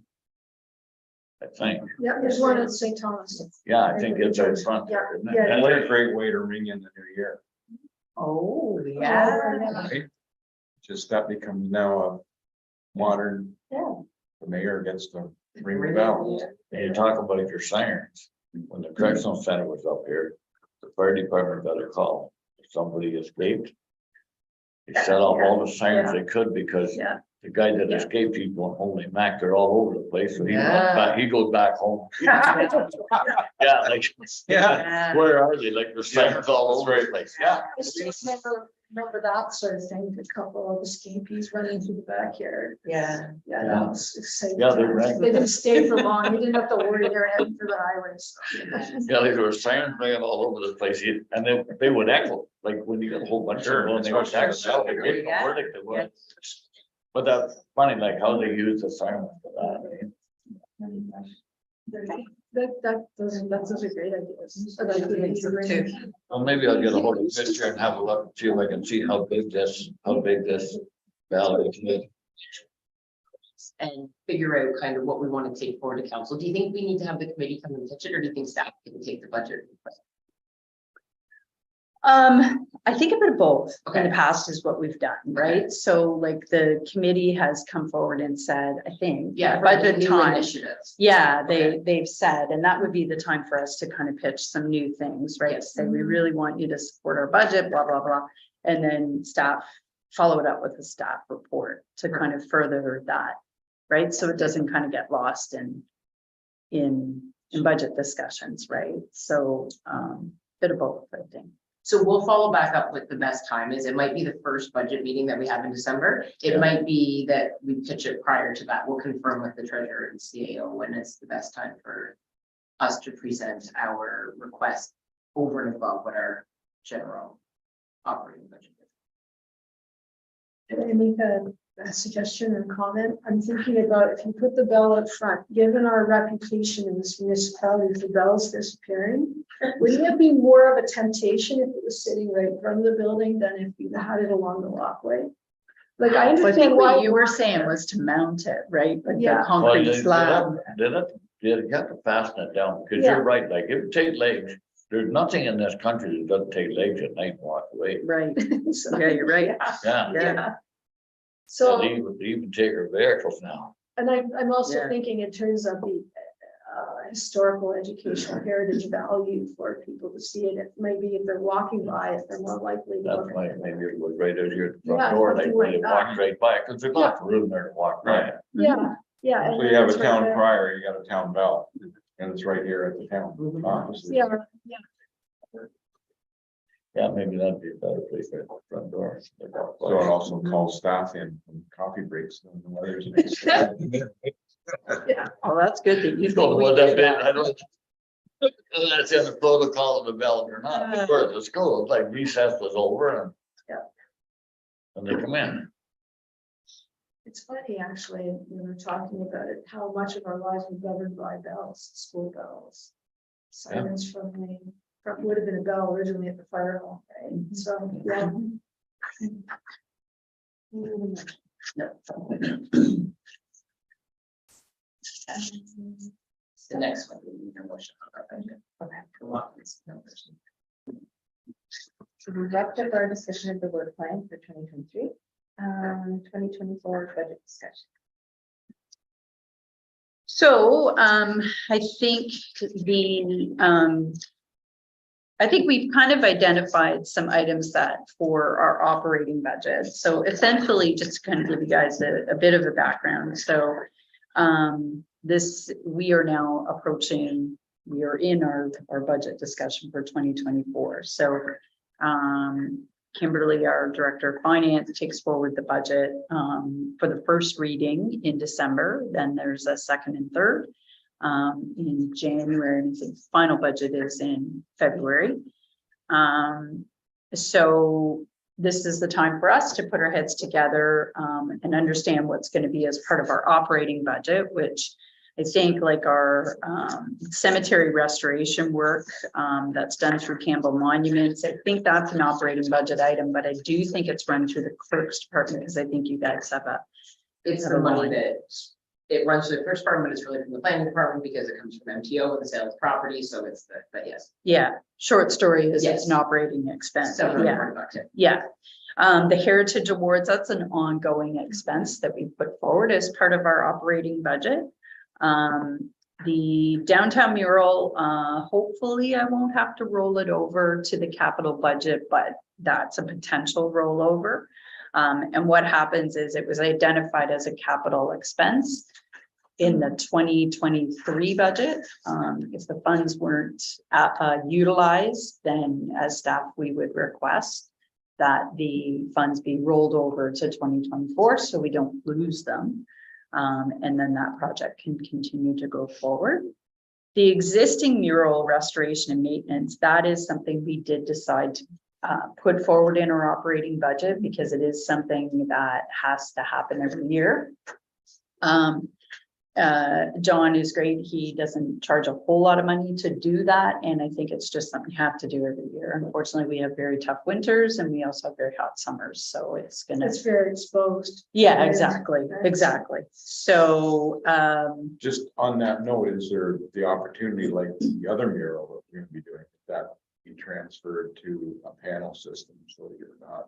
H: I think,
G: yeah, there's one at St. Thomas.
H: yeah, I think it's out front there, isn't it?
G: Yeah.
D: And what a great way to ring in the new year,
A: Oh, yeah.
D: right? Just that becomes now a modern.
A: Yeah.
D: The mayor gets to ring the bell.
H: And you talk about your sirens, when the correctional center was up here, the fire department got a call, somebody escaped. They set off all the sirens they could because
A: Yeah.
H: the guy that
A: Yeah.
H: escaped, he's going, holy mac, they're all over the place, so he runs
F: Yeah.
H: back, he goes back home. Yeah, like,
A: Yeah.
H: where are they? Like, there's sirens all over the place, yeah.
G: I still remember that sort of thing, a couple of escapees running through the backyard.
A: Yeah.
G: Yeah, that was exciting.
H: Yeah, they ran.
G: They didn't stay for long, you didn't have to worry, they're heading for the highways.
H: Yeah, there were sirens ringing all over the place, and they would echo, like when you got a whole bunch of them, they would echo, they didn't know where they would. But that's funny, like how they use the siren for that. Eh?
G: That's a great idea.
H: Well, maybe I'll get a hold of Fisher and have a look, and see if I can see how big this valley is.
F: And figure out kind of what we want to take forward to council. Do you think we need to have the committee come and touch it, or do you think staff can take the budget?
A: I think a bit of both in
F: Okay.
A: the past is what we've done, right? So like the committee has come forward and said, I think.
F: Yeah,
A: Budget
F: new
A: time.
F: initiatives.
A: Yeah,
F: Okay.
A: they've said, and that would be the time for us to kind of pitch some new things, right?
F: Yes.
A: Say, we really want you to support our budget, blah, blah, blah. And then staff, follow it up with a staff report to kind of further that, right? So it doesn't kind of get lost in budget discussions, right? So, bit of both, I think.
F: So we'll follow back up with the best time is it might be the first budget meeting that we have in December. It might be that we pitch it prior to that. We'll confirm with the treasurer and CAO when is the best time for us to present our request over and above what our general operating budget is.
G: Can I make a suggestion or comment? I'm thinking about if you put the bell up front, given our reputation in this municipality, if the bell's disappearing, wouldn't it be more of a temptation if it was sitting right in front of the building than if you had it along the walkway? Like, I
A: So I
G: understand
A: think
G: why
A: what you were saying was to mount it, right? Like
G: Yeah.
A: the
H: Well,
A: concrete slab.
H: you have to fasten it down, because
G: Yeah.
H: you're right, like, if you take legs, there's nothing in this country that doesn't take legs at night and walk away.
A: Right. Yeah, you're right.
H: Yeah,
A: Yeah.
G: So.
H: they even take our vehicles now.
G: And I'm also
A: Yeah.
G: thinking in terms of the historical educational heritage value for people to see it. It maybe if they're walking by it, they're more likely to
H: That's
G: look
H: why
G: at it.
H: maybe it was right out here at the
G: Yeah,
H: front door, like
G: something
H: when
G: like
H: you walk
G: that.
H: right by it, because there's lots of room there to walk by.
G: Yeah, yeah. and
D: So you have a
G: it's right
D: town
G: there.
D: crier, you got a town bell, and it's right here at the town office.
G: Yeah,
H: Yeah, maybe that'd be a better place at the front door.
D: So it also calls staff in from coffee breaks and the others.
A: Oh, that's good that you.
H: You don't know what that bit, I don't. That's in the protocol of the bell or not, or at the school, it's like recess was over and.
G: Yeah.
H: And they come in.
G: it's funny, actually, when we're talking about it, how much of our lives are governed by bells, school bells. Silence from the, from, would have been a bell originally at the fire hall, right? So, yeah.
F: The next one, we need a motion on our budget. Okay. Come on, it's numbers.
C: So we wrapped up our discussion of the work plan for 2023, 2024 budget discussion.
A: So, I think I think we've kind of identified some items that for our operating budget. So essentially, just to kind of give you guys a bit of a background. So, we are now approaching, we are in our budget discussion for 2024. So, Kimberly, our Director of Finance, takes forward the budget for the first reading in December. Then there's a second and third in January, and I think the final budget is in February. So this is the time for us to put our heads together and understand what's going to be as part of our operating budget, which I think like our cemetery restoration work that's done through Campbell Monuments. I think that's an operating budget item, but I do think it's run through the clerk's department because I think you guys have a.
F: It's the money that it runs through the first department, it's really from the planning department because it comes from MTO with the sale of property, so it's the, but yes.
A: Yeah, short story is it's
F: Yes.
A: an operating expense.
F: So,
A: Yeah, yeah. The Heritage Awards, that's an ongoing expense that we put forward as part of our operating budget. The downtown mural, hopefully I won't have to roll it over to the capital budget, but that's a potential rollover. And what happens is it was identified as a capital expense in the 2023 budget. If the funds weren't utilized, then as staff, we would request that the funds be rolled over to 2024 so we don't lose them. And then that project can continue to go forward. The existing mural restoration and maintenance, that is something we did decide to put forward in our operating budget because it is something that has to happen every year. John is great. He doesn't charge a whole lot of money to do that. And I think it's just something you have to do every year. Unfortunately, we have very tough winters and we also have very hot summers. So it's gonna.
G: It's very exposed.
A: Yeah,
G: Yeah,
A: exactly,
G: right.
A: exactly. So,
D: Just on that note, is there the opportunity like the other mural that we're gonna be doing, that be transferred to a panel system so you're not.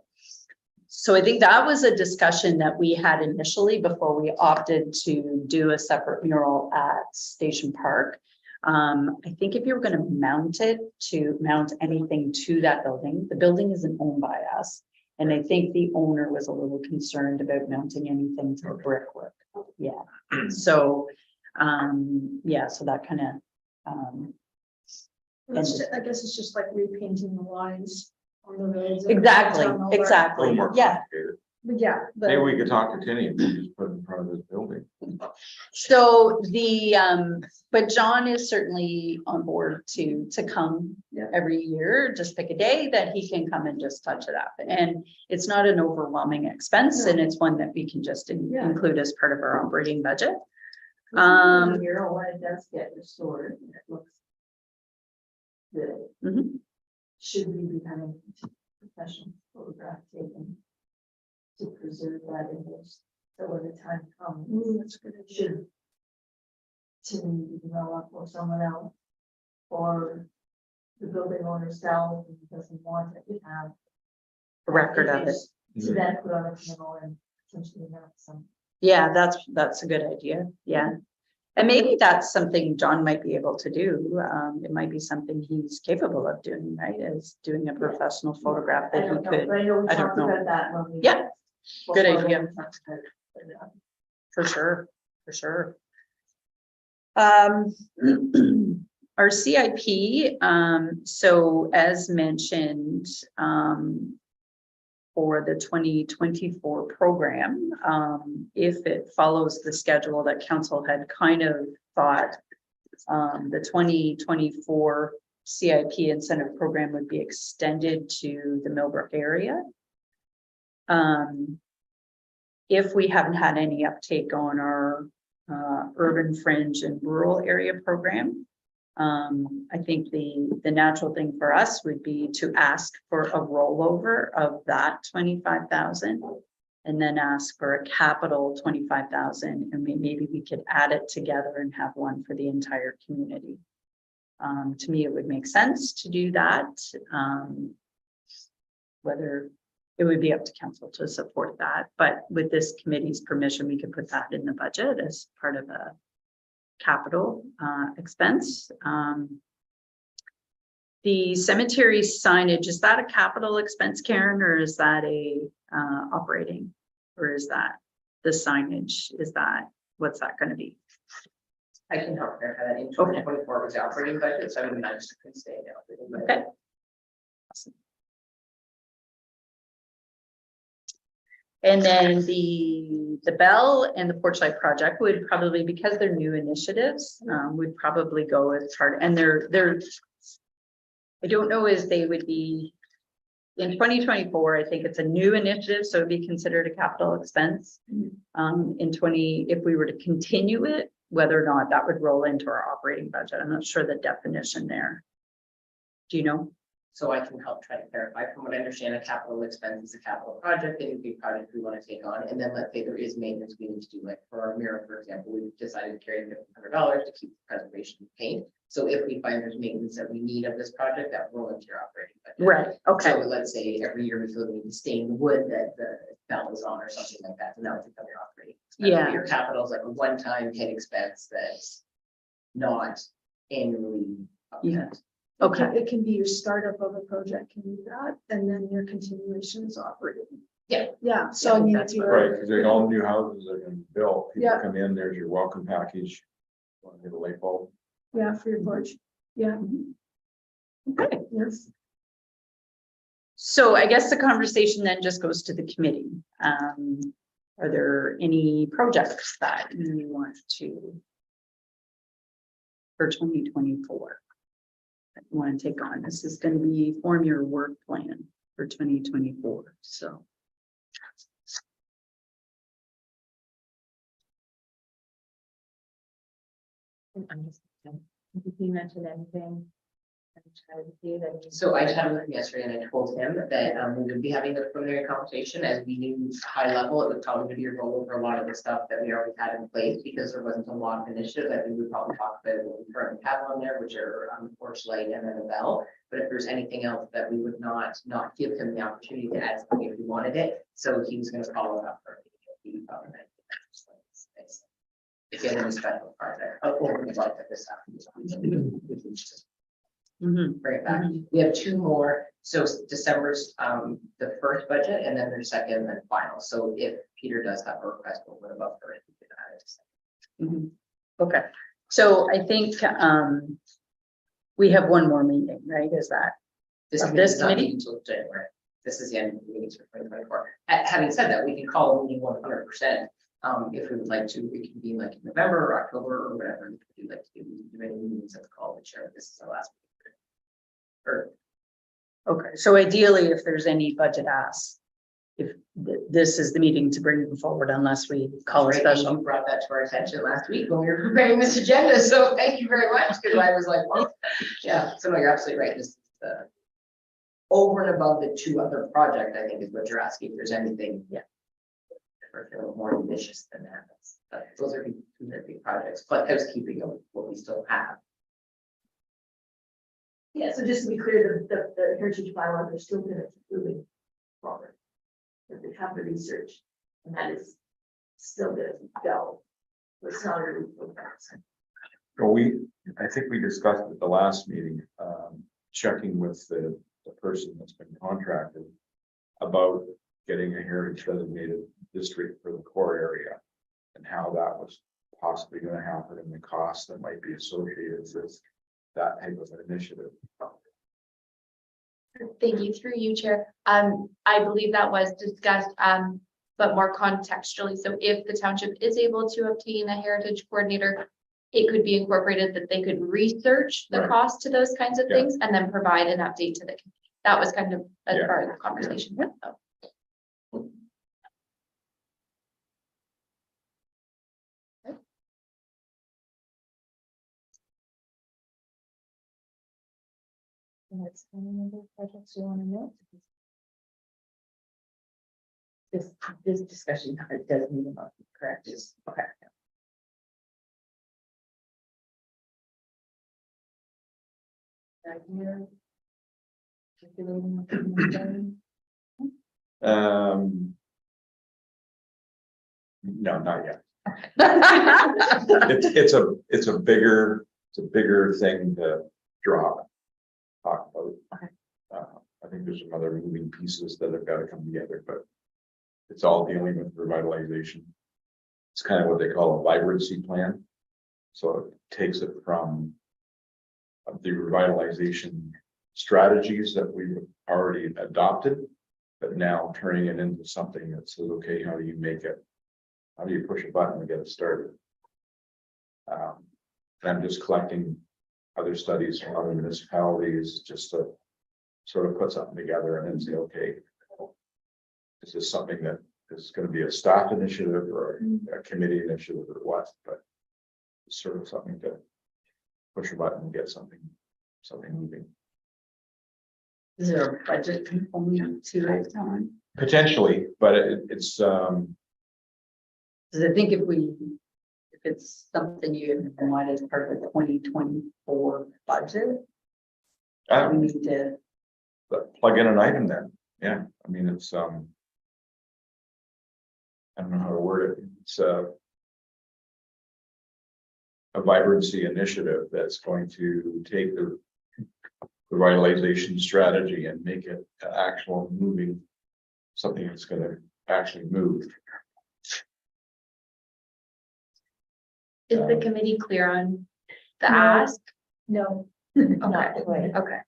A: so I think that was a discussion that we had initially before we opted to do a separate mural at Station Park. I think if you were going to mount anything to that building, the building isn't owned by us. And I think the owner was a little concerned about mounting anything to brickwork. Yeah. So, yeah, so that kind of,
G: I guess it's just like repainting the lines on the roads.
A: exactly,
G: Down all that.
D: A
A: exactly.
D: little more
A: Yeah.
D: complicated.
G: But yeah. but-
D: Maybe we could talk to Tinny and just put it in front of this building.
A: So but John is certainly on board to come
G: Yeah.
A: every year, just pick a day that he can come and just touch it up. And it's not an overwhelming expense and it's one that we can just
G: Yeah.
A: include as part of our operating budget.
C: Mural, when it does get restored, and it looks good.
A: Mhm.
C: Should we be having professional photograph taken to preserve that image? So when the time comes,
G: That's a good.
C: should to develop or someone else, or the building owner sells and doesn't want it to have
A: A record of it.
C: to then put on a panel and potentially have some.
A: Yeah, that's a good idea. Yeah. And maybe that's something John might be able to do. It might be something he's capable of doing, right? Is doing a professional photograph that he could.
C: But I know we
A: I don't
C: talked
A: know.
C: about that when we.
A: Yeah, good
C: before
A: idea.
C: we talked about it.
A: For sure, for sure. Our CIP, so as mentioned, for the 2024 program, if it follows the schedule that council had kind of thought, the 2024 CIP incentive program would be extended to the Millbrook area. If we haven't had any uptake on our urban fringe and rural area program, I think the natural thing for us would be to ask for a rollover of that 25,000. And then ask for a capital 25,000, and maybe we could add it together and have one for the entire community. To me, it would make sense to do that. Whether it would be up to council to support that, but with this committee's permission, we could put that in the budget as part of a capital expense. The cemetery signage, is that a capital expense, Karen, or is that a operating? Or is that the signage? Is that, what's that gonna be?
F: I can help clarify that. In 2024 was the operating budget, so I would manage to stay in the operating budget.
A: Okay. And then the Bell and the Porchlight project would probably, because they're new initiatives, would probably go as part, and they're I don't know as they would be in 2024. I think it's a new initiative, so it'd be considered a capital expense. If we were to continue it, whether or not that would roll into our operating budget. I'm not sure the definition there. Do you know?
F: So I can help try to clarify. From what I understand, a capital expense is a capital project, any big project we want to take on. And then let's say there is maintenance we need to do, like for our mirror, for example, we've decided to carry $1,500 to keep the preservation of paint. So if we find there's maintenance that we need of this project, that will roll into your operating budget.
A: Right. Okay.
F: So let's say every year we feel we need to stain the wood that the bell is on or something like that, and that would become your operating expense.
A: Yeah.
F: Your capital is like a one-time hit expense that's not annually.
A: Yeah.
G: Okay.
A: Okay.
G: It can be your startup of a project, can be that, and then your continuation is operating.
F: Yeah.
G: Yeah, so I
F: Yeah,
G: mean,
F: that's
G: if you're.
D: Right, because they're all new houses that are gonna be built. People
G: Yeah.
D: come in, there's your welcome package. Want to get a light bulb?
G: Yeah, for your porch, yeah.
A: Okay.
G: Yes.
A: So I guess the conversation then just goes to the committee. Are there any projects that you want to for 2024 that you want to take on? This is going to be form your work plan for 2024. So
C: You mentioned anything?
F: So I chatted with him yesterday and I told him that we would be having the preliminary conversation as we knew high level, it would probably be a roll over a lot of the stuff that we already had in place because there wasn't a lot of initiatives. I think we probably talked about what we currently have on there, which are porch light and then the bell. But if there's anything else that we would not give him the opportunity to add something if we wanted it, so he was going to follow it up for me. If you had any special project, over the budget this happened. Bring it back. We have two more. So December's the first budget and then their second and final. So if Peter does have a request, we'll put above for it.
A: okay. So I think we have one more meeting, right? Is that
F: This
A: Of
F: committee
A: this
F: is not
A: committee?
F: meeting until January. This is the end of the meetings for 2024. Having said that, we can call a meeting 100%. If we would like to, we can be like in November or October or whatever. We'd like to do any meetings at the call and share. This is our last meeting. Or
A: okay? So ideally, if there's any budget asks, if this is the meeting to bring them forward, unless we call a
F: right, and
A: special.
F: you brought that to our attention last week when we were preparing this agenda. So thank you very much because I was like, well, yeah. So no, you're absolutely right. This is the over and above the two other project, I think is what you're asking. If there's anything, yeah, or a little more ambitious than that. Those are big projects, but housekeeping of what we still have.
G: Yeah, so just to be clear, the heritage bylaw, they're still gonna keep moving forward. That they have the research, and that is still gonna go. It's not gonna be.
D: Well, I think we discussed at the last meeting, checking with the person that's been contracted about getting a heritage designated district for the core area and how that was possibly going to happen and the cost that might be associated with that type of an initiative.
E: Thank you, through you, Chair. I believe that was discussed, but more contextually. So if the township is able to obtain a heritage coordinator, it could be incorporated that they could research the
D: Right.
E: cost to those kinds of
D: Yeah.
E: things and then provide an update to the committee. That was kind of as
D: Yeah.
E: part of the conversation. So.
C: What's any other projects you wanna know? This discussion does need a motion, correct? Okay.
D: No, not yet. It's a bigger thing to talk about.
C: Okay.
D: I think there's some other moving pieces that have got to come together, but it's all dealing with revitalization. It's kind of what they call a vibrancy plan. So it takes it from the revitalization strategies that we've already adopted, but now turning it into something that says, okay, how do you make it? How do you push a button and get it started? And I'm just collecting other studies from other municipalities just to sort of put something together and then say, okay, is this something that is going to be a staff initiative or a committee initiative or what? But it's sort of something to push a button and get something moving.
A: Is there a budget component to it, Don?
D: Potentially, but it's
A: Because I think if it's something you want as part of the 2024 budget, we need to.
D: plug in an item then. Yeah, I mean, it's I don't know how to word it. It's a vibrancy initiative that's going to take the revitalization strategy and make it actual moving, something that's going to actually move.
E: Is the committee clear on the
B: No.
E: ask?
B: No,
C: Not quite.
E: Okay.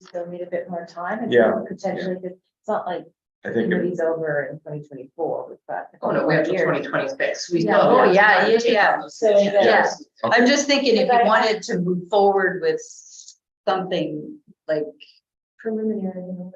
C: Still need a bit more time and
D: Yeah,
C: potentially, it's not like
D: I think
C: everybody's over in 2024. We've got. a
F: Oh, no,
C: couple
F: we have
C: more
F: till
C: years.
F: 2026. We
C: Yeah.
F: still
A: Oh,
F: have
A: yeah,
F: time
A: yeah,
F: to take
A: yeah.
F: on those
C: So
F: decisions.
C: that-
A: Yeah. I'm just thinking if
C: Because
A: you
C: I-
A: wanted to move forward with something like,
B: preliminary.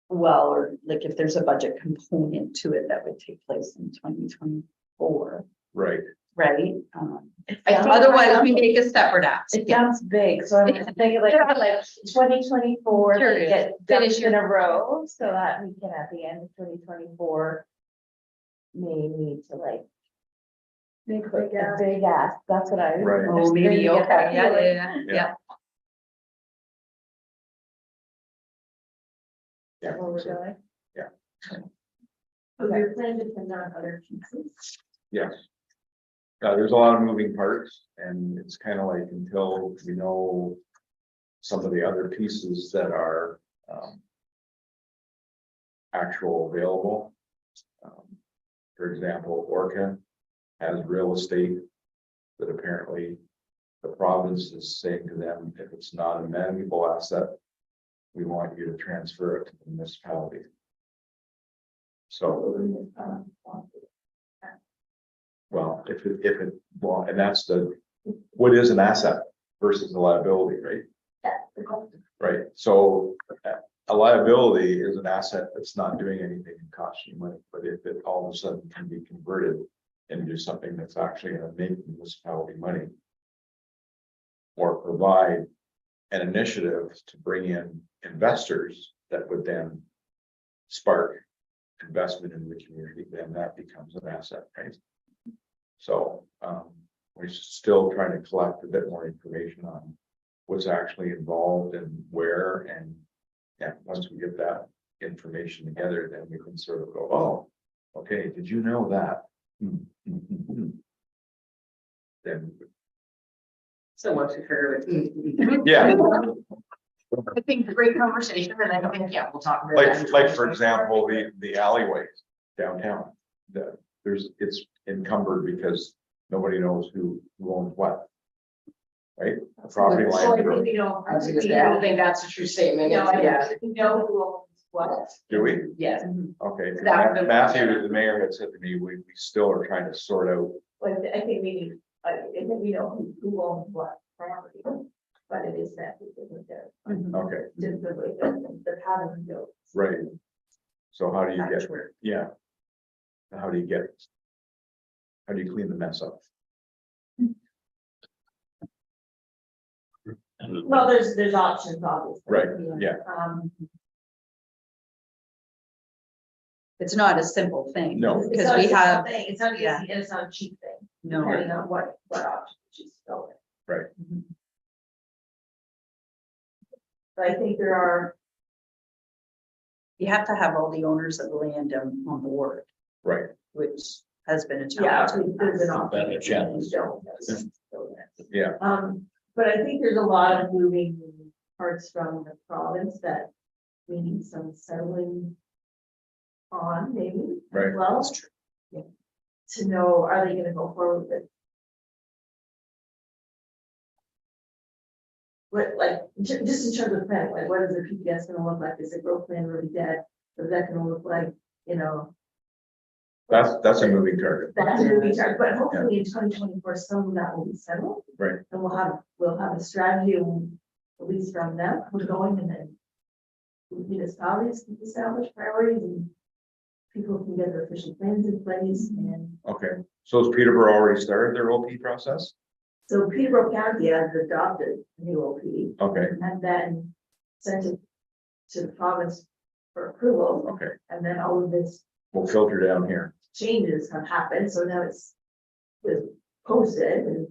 A: well, or like if there's a budget component to it that would take place in 2024,
D: right.
A: right?
C: I think-
A: Otherwise, we make a separate ask.
C: It sounds big, so I'm thinking like 2024,
A: Sure
C: to
A: is.
C: get
E: Finish
C: ducks in a row, so that we can at the end of 2024. May need to like,
B: Make a
C: put
B: big
C: a
B: ask.
C: big ask, that's what I.
D: Right.
A: Oh, maybe,
C: Get
A: okay,
C: that
A: yeah,
C: feeling.
A: yeah, yeah.
D: Yeah.
C: Where we're going.
B: So your plan depends on other pieces.
D: Yes. There's a lot of moving parts and it's kind of like until we know some of the other pieces that are actual available. For example, Orca has real estate that apparently the province is saying to them, if it's not a manageable asset, we want you to transfer it to the municipality. So, well, well, and that's what is an asset versus a liability, right? Right, so a liability is an asset that's not doing anything and costing you money, but if it all of a sudden can be converted into something that's actually gonna make the municipality money. Or provide an initiative to bring in investors that would then spark investment in the community, then that becomes an asset, right? So, we're still trying to collect a bit more information on what's actually involved and where, and yeah, once we get that information together, then we can sort of go, oh, okay, did you know that? Then,
F: So once we figure it.
D: yeah,
F: I think great conversation, and I think, yeah, we'll talk about that.
D: like for example, the alleyways downtown, it's encumbered because nobody knows who owns what. Right? The property
I: So I
D: line,
I: think, you know,
F: I was gonna say, I don't think that's a true statement.
I: No, I
F: Yeah.
I: don't know who owns what.
D: do we?
F: Yes.
D: Okay,
F: That would be-
D: Matthew, the mayor had said to me, we still are trying to sort out,
G: But I think we need, I think we know who owns what property, but it is that, isn't there?
D: okay,
G: Just the way the pattern goes.
D: right. So how do you get,
A: Patchwork.
D: yeah. How do you get How do you clean the mess up?
C: Well, there's options, obviously.
D: Right, yeah.
A: It's not a simple thing.
D: No.
C: It's
A: Because
C: not a
A: we
C: simple
A: have,
C: thing. It's not easy
A: yeah.
C: and it's not a cheap thing,
A: no,
C: depending on what option you choose to go with.
D: Right.
C: But I think there are,
A: you have to have all the owners of the land on board,
D: Right,
A: which has been a
C: yeah,
A: challenge.
C: there's an
H: Been a
C: option.
H: challenge.
D: yeah,
C: But I think there's a lot of moving parts from the province that we need some settling on, maybe. as
D: Right.
C: Well, to know, are they gonna go forward with? What, like, just in terms of plan, like, what is the PPS gonna look like? Is the growth plan really dead? What is that gonna look like, you know?
D: that's a moving target.
C: That's a moving target, but hopefully in 2024, some of that will be settled.
D: Right.
C: And we'll have a strategy, at least from them, we're going, and then municipalities can establish priorities, and people can get their official plans in place, and
D: Okay, so has Peterborough already started their OP process?
C: so Peterborough County has adopted a new OP,
D: Okay,
C: and then sent it to the province for approval,
D: okay,
C: and then all of this
D: we'll filter down here.
C: changes have happened, so now it's posted, and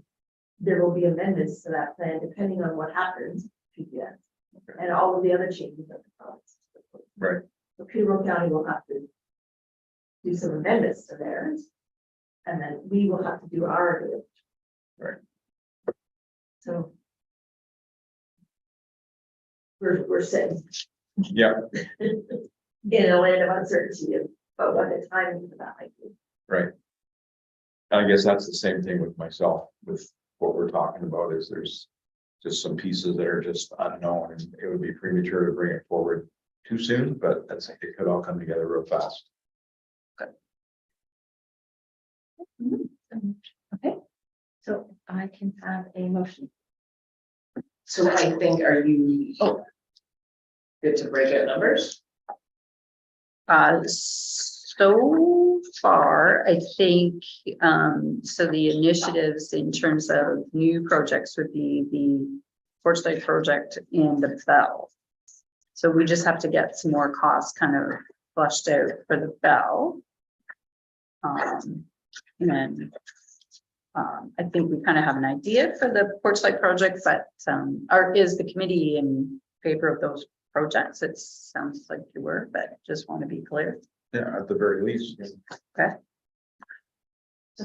C: there will be amendments to that plan depending on what happens, PPS,
D: Okay.
C: and all of the other changes of the province.
D: Right.
C: So Peterborough County will have to do some amendments to theirs, and then we will have to do our.
D: Right.
C: So we're sitting
D: Yeah,
C: in a land of uncertainty about what the timing for that might be.
D: right. I guess that's the same thing with myself, with what we're talking about is there's just some pieces that are just unknown, and it would be premature to bring it forward too soon, but that's, it could all come together real fast.
C: Okay, so I can have a motion.
F: So I think, are you? Good to break out numbers?
A: So far, I think, so the initiatives in terms of new projects would be the Porch Lake project and the Bell. So we just have to get some more costs kind of flushed out for the Bell. And then, I think we kind of have an idea for the Porch Lake project, but, is the committee in favor of those projects? It sounds like you were, but just want to be clear.
D: Yeah, at the very least.
A: Okay.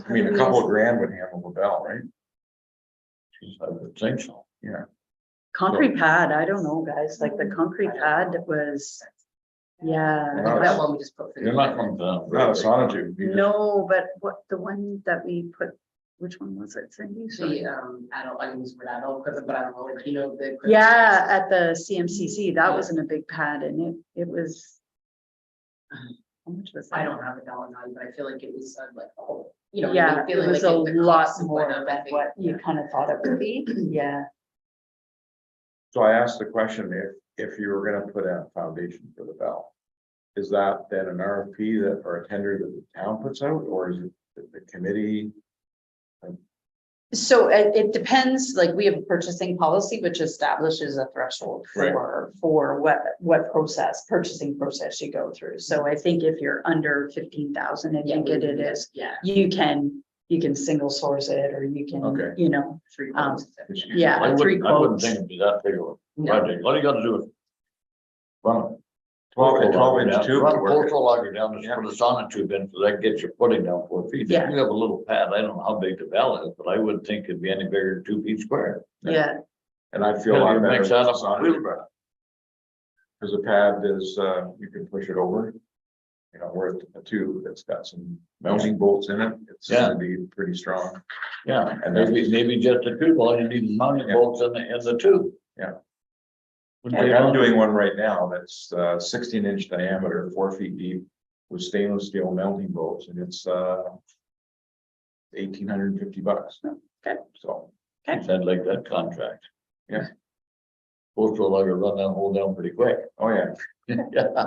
D: I mean, a couple of grand would handle the bell, right?
H: I would think so.
D: Yeah.
A: Concrete pad, I don't know, guys, like the concrete pad was, yeah.
D: Wow.
F: That one we just put.
H: You're not from the.
D: Not a sonotube. you just-
A: No, but what, the one that we put, which one was it, Cindy? Sorry.
F: The, I don't use word adult equipment, but I don't know, like, you know, the.
A: Yeah, at the CMCC, that wasn't a big pad and it was. How much was that?
F: I don't have a dollar value, but I feel like it was like, oh, you know.
A: Yeah, it
F: feeling
A: was
F: like
A: a
F: the
A: lot
F: cost of
A: more
F: what
A: than
F: I think-
A: what you kind of thought it would be, yeah.
D: So I asked the question, if you were gonna put a foundation for the bell, is that then an RFP that, or a tender that the town puts out, or is it the committee?
A: So it depends, like we have a purchasing policy which establishes a threshold
D: Right.
A: for what purchasing process you go through. So I think if you're under 15,000, I think it is,
F: Yeah.
A: you can single source it or you can,
D: Okay.
A: you know,
F: Three
A: Um,
F: quotes.
A: yeah,
H: I
A: three
H: wouldn't
A: quotes.
H: think it'd be that big of a
F: No.
H: project. All you gotta do is. Run.
D: 12-inch tube
H: Run
D: to
H: a
D: work it.
H: postal logger down, just put a sonotube in, so that gets your footing down 4 feet. If
A: Yeah.
H: You have a little pad, I don't know how big the bell is, but I wouldn't think it'd be any bigger than 2 feet square.
A: Yeah,
D: And I feel a lot
H: You
D: better.
H: mix that
D: with
H: up on a wheelbarrow.
D: Because the pad is, you can push it over. You know, where a tube that's got some mounting bolts in it, it's
H: Yeah.
D: gonna be pretty strong.
H: Yeah,
D: And
H: maybe just a tube, all you need is mounting
D: Yeah.
H: bolts in the tube.
D: Yeah.
H: Wouldn't
D: Like
H: take
D: I'm
H: long.
D: doing one right now that's 16-inch diameter, 4 feet deep with stainless steel mounting bolts, and it's $1,850.
A: Okay.
D: So,
H: I'd like that contract.
D: Yeah.
H: Postal logger run that hole down pretty quick.
D: oh yeah,
H: Yeah.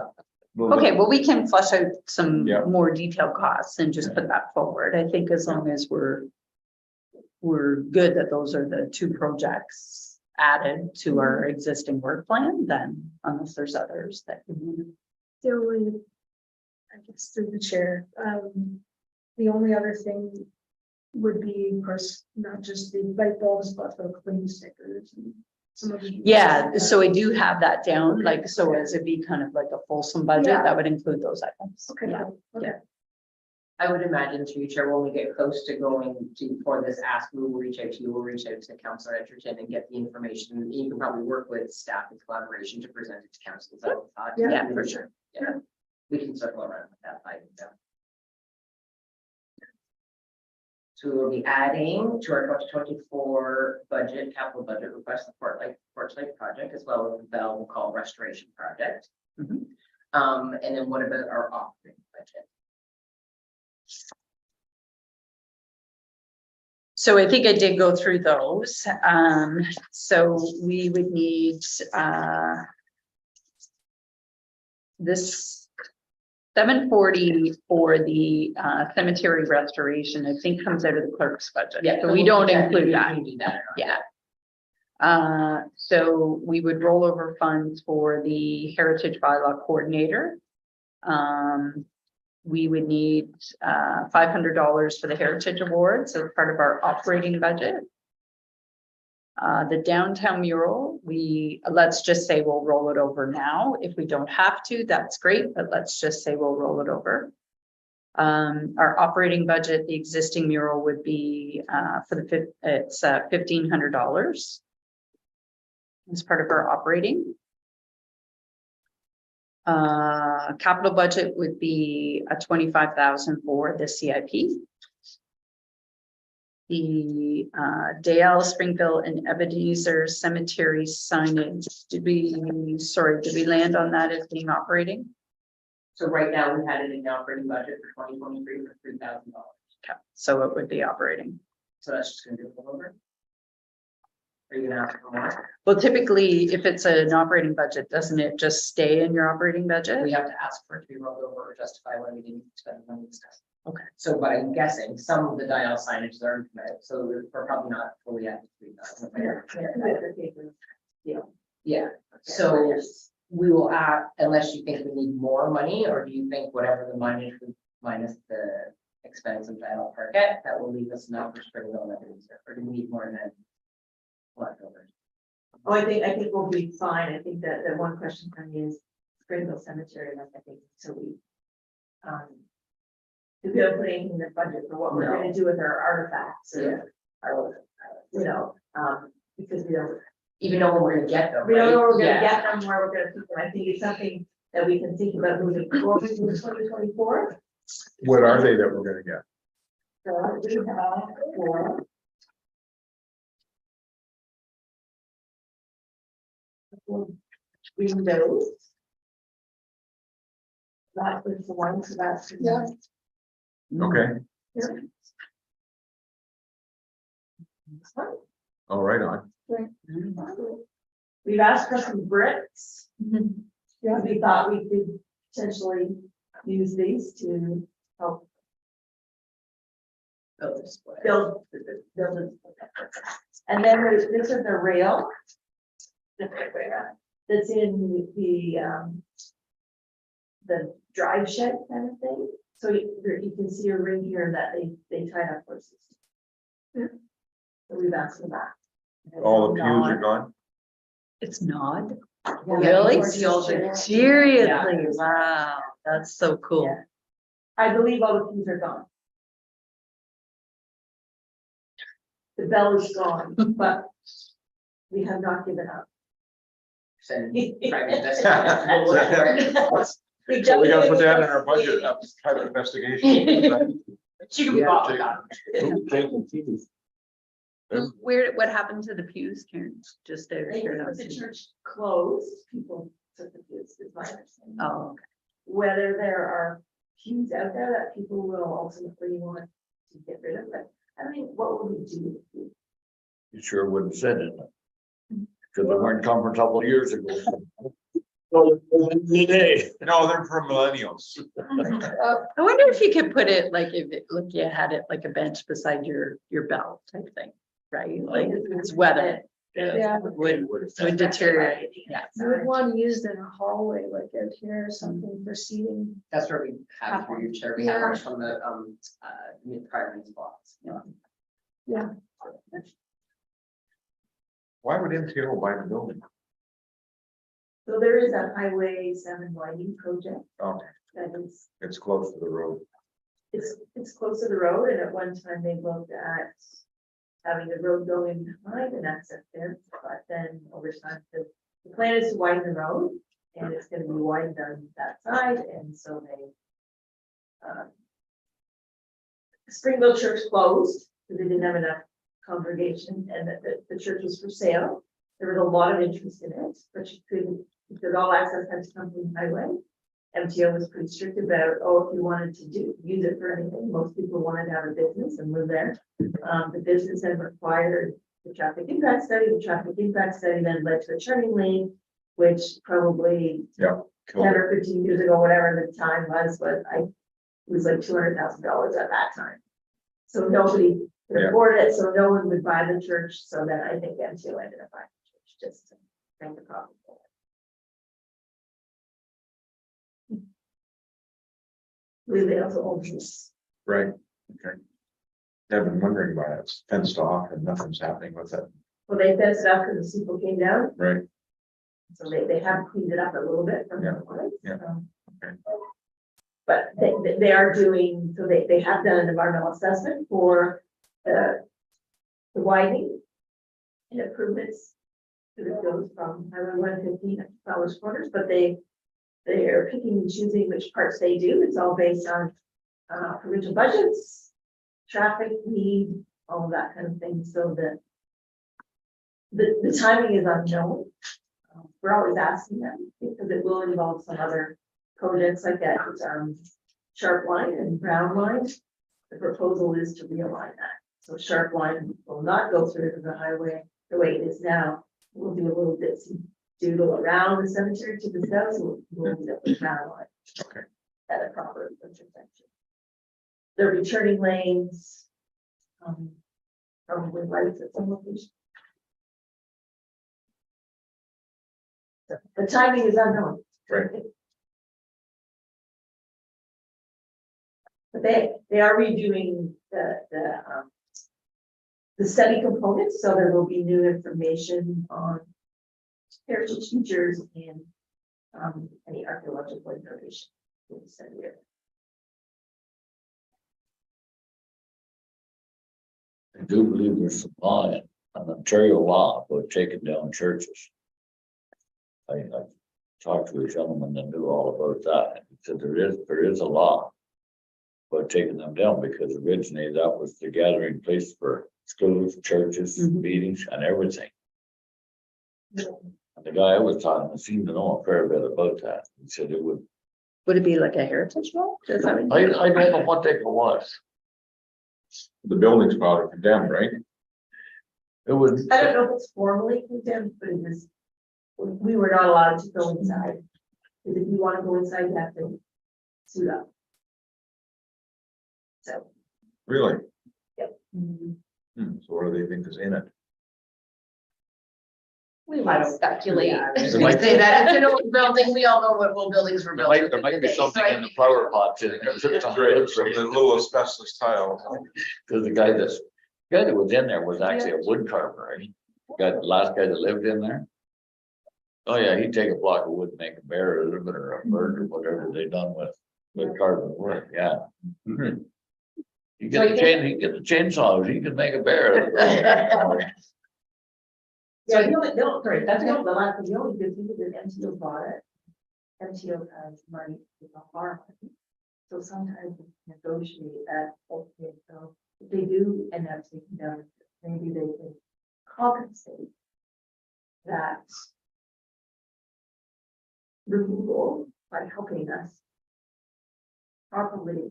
A: Okay, well, we can flush out some
D: Yeah.
A: more detailed costs and just put that forward. I think as long as we're good that those are the two projects added to our existing work plan, then unless there's others that.
G: The only, I guess through the chair, the only other thing would be, of course, not just the light bulbs, but the clean stickers and some of the.
A: Yeah, so I do have that down, like, so as it be kind of like a fulsome budget,
G: Yeah.
A: that would include those items.
G: Okay,
A: Yeah.
G: cool. Okay.
F: I would imagine through chair, when we get close to going to, for this ask, we will reach out to you, we'll reach out to Councillor Edgerton and get the information. You can probably work with staff in collaboration to present it to council. Is that what thought?
A: Yeah, for sure.
F: Yeah, we can circle around with that item. Yeah. So we will be adding to our 2024 budget, capital budget request, the Porch Lake project, as well as the Bell Call Restoration project.
A: Mhm.
F: And then what about our operating budget?
A: So I think I did go through those. So we would need, this 740 for the cemetery restoration, I think comes out of the clerk's budget. So we don't include that.
F: We can do that or not.
A: Yeah. So we would roll over funds for the heritage bylaw coordinator. We would need $500 for the heritage awards as part of our operating budget. The downtown mural, let's just say we'll roll it over now. If we don't have to, that's great, but let's just say we'll roll it over. Our operating budget, the existing mural would be it's $1,500 as part of our operating. Capital budget would be a 25,000 for the CIP. The Dale, Springville and Ebenezer cemetery signage, did we land on that as being operating?
F: So right now, we had it in the operating budget for 2023 for $3,000.
A: Okay, so it would be operating.
F: So that's just gonna do it over. Are you gonna ask for more?
A: Well, typically, if it's an operating budget, doesn't it just stay in your operating budget?
F: We have to ask for it to be rolled over or justify why we didn't spend the money discussed.
A: Okay.
F: So, but I'm guessing some of the dial signage are, so we're probably not fully at 3,000. Yeah, so we will add, unless you think we need more money, or do you think whatever the money minus the expense of dial target, that will leave us enough for Springville and Ebenezer, or do we need more than leftovers?
C: Oh, I think we'll be fine. I think that the one question for me is Springville Cemetery, and I think, so we, we don't put anything in the budget for what we're
F: No.
C: gonna do with our artifacts.
F: Yeah.
C: Our, you know, because we don't,
F: Even though we're gonna get them.
C: we don't know where we're
F: right?
C: gonna
F: Yeah.
C: get them, where we're gonna keep them. I think it's something that we can think about moving forward in 2024.
D: What are they that we're gonna get?
C: So we have four. Windows. That was the one, so that's.
G: Yeah.
D: Okay, all right on.
C: We've asked for some bricks.
G: Yeah.
C: We thought we could potentially use these to help
F: Build this way.
C: build it. And then this is the rail. That's in the drive shed kind of thing. So you can see a ring here that they tied up horses.
G: Yeah.
C: So we've asked for that.
D: All the pews are gone?
A: It's not.
C: Yeah.
A: Really?
C: Yeah.
A: Seriously, wow, that's so cool.
C: Yeah. I believe all the pews are gone. The bell is gone, but we have not given up.
F: Send private investigators to go look for it.
D: So we gotta put that in our budget, private investigation.
F: She could be bought.
A: What happened to the pews, Karen? Just out of
C: The
A: curiosity.
C: church closed, people took the pews, is my understanding.
A: Oh, okay.
C: Whether there are pews out there that people will ultimately want to get rid of, but I mean, what would we do?
H: You sure wouldn't sit in it. Cause they weren't comfortable years ago. Today.
D: No, they're for millennials.
A: I wonder if you could put it like, if it, look, you had it like a bench beside your belt type thing, right? Like it's weather.
B: Yeah.
A: Would deteriorate, yeah.
B: You would want to use it in a hallway like out here or something for seating.
F: That's where we have through your chair, we have
B: Yeah.
F: ours from the, prior spots.
B: Yeah.
D: Why would MTO buy the building?
J: So there is a Highway 7 widening project
D: Okay,
J: that is,
D: it's close to the road.
J: it's close to the road, and at one time they looked at having the road going behind and access there, but then over time, the plan is to widen the road, and it's gonna be widened on that side, and so they Springville Church closed, because they didn't have enough congregation, and the church was for sale. There was a lot of interest in it, but you couldn't, because all access had to come from the highway. MTO was pretty strict about, oh, if you wanted to use it for anything, most people wanted to have a business and live there. The business then required the traffic impact study, then led to a turning lane, which probably
D: Killed
J: 10
D: it.
J: or 15 years ago, whatever the time was, but it was like $200,000 at that time. So nobody could
D: Yeah.
J: afford it, so no one would buy the church, so then I think MTO ended up buying the church, just to make the problem. Really also own this.
D: Right, okay. I've been wondering why it's fenced off and nothing's happening with it,
J: Well, they fenced it up because the steeple came down,
D: right?
J: so they have cleaned it up a little bit from
D: Yeah,
J: the lines.
D: yeah, okay.
J: But they are doing, so they have done an environmental assessment for the widening and improvements. Because it goes from Highway 115 to Flowers Corners, but they're picking and choosing which parts they do. It's all based on provincial budgets, traffic need, all of that kind of thing, so that the timing is unknown. We're always asking them, because it will involve some other projects like that, Sharp Line and Brown Line. The proposal is to realign that, so Sharp Line will not go through the highway the way it is now. We'll do a little bit doodle around the cemetery to the south, so we'll end up with Brown Line.
D: Okay.
J: At a proper intersection. The returning lanes, probably lights at some location. The timing is unknown.
D: Right.
J: But they are redoing the study components, so there will be new information on heritage features and any archaeological information. in the study area.
H: I do believe there's some law, an Ontario law about taking down churches. I talked to a gentleman that knew all about that. He said there is a law about taking them down, because originally that was the gathering place for schools, churches, meetings and everything. And the guy I was talking to seemed to know a fair bit about that. He said it would,
A: Would it be like a heritage law? Does that?
H: I don't know what they was.
D: The building's probably condemned, right?
H: It was,
J: I don't know if it's formally condemned, but it was, we were not allowed to go inside. Because if you want to go inside, you have to suit up. So,
D: Really?
J: Yep.
D: So what do they think is in it?
E: We might speculate.
F: Yeah, I was
H: There
F: gonna
H: might-
F: say that, it's an old building, we all know what old buildings were
H: there
F: built.
H: might be something in the flower pots in there.
D: The little asbestos tile.
H: Cause the guy that was in there was actually a wood carver, right? The last guy that lived in there. Oh yeah, he'd take a block of wood, and make a bear out of it, or a bird, or whatever they done with carving wood, yeah. You get the chainsaws, you can make a bear. out of it.
J: yeah, sorry, that's the last, the only good thing is that MTO bought it. MTO has money to farm. So sometimes we negotiate that, okay, so if they do end up taking down, maybe they can compensate that removal by helping us properly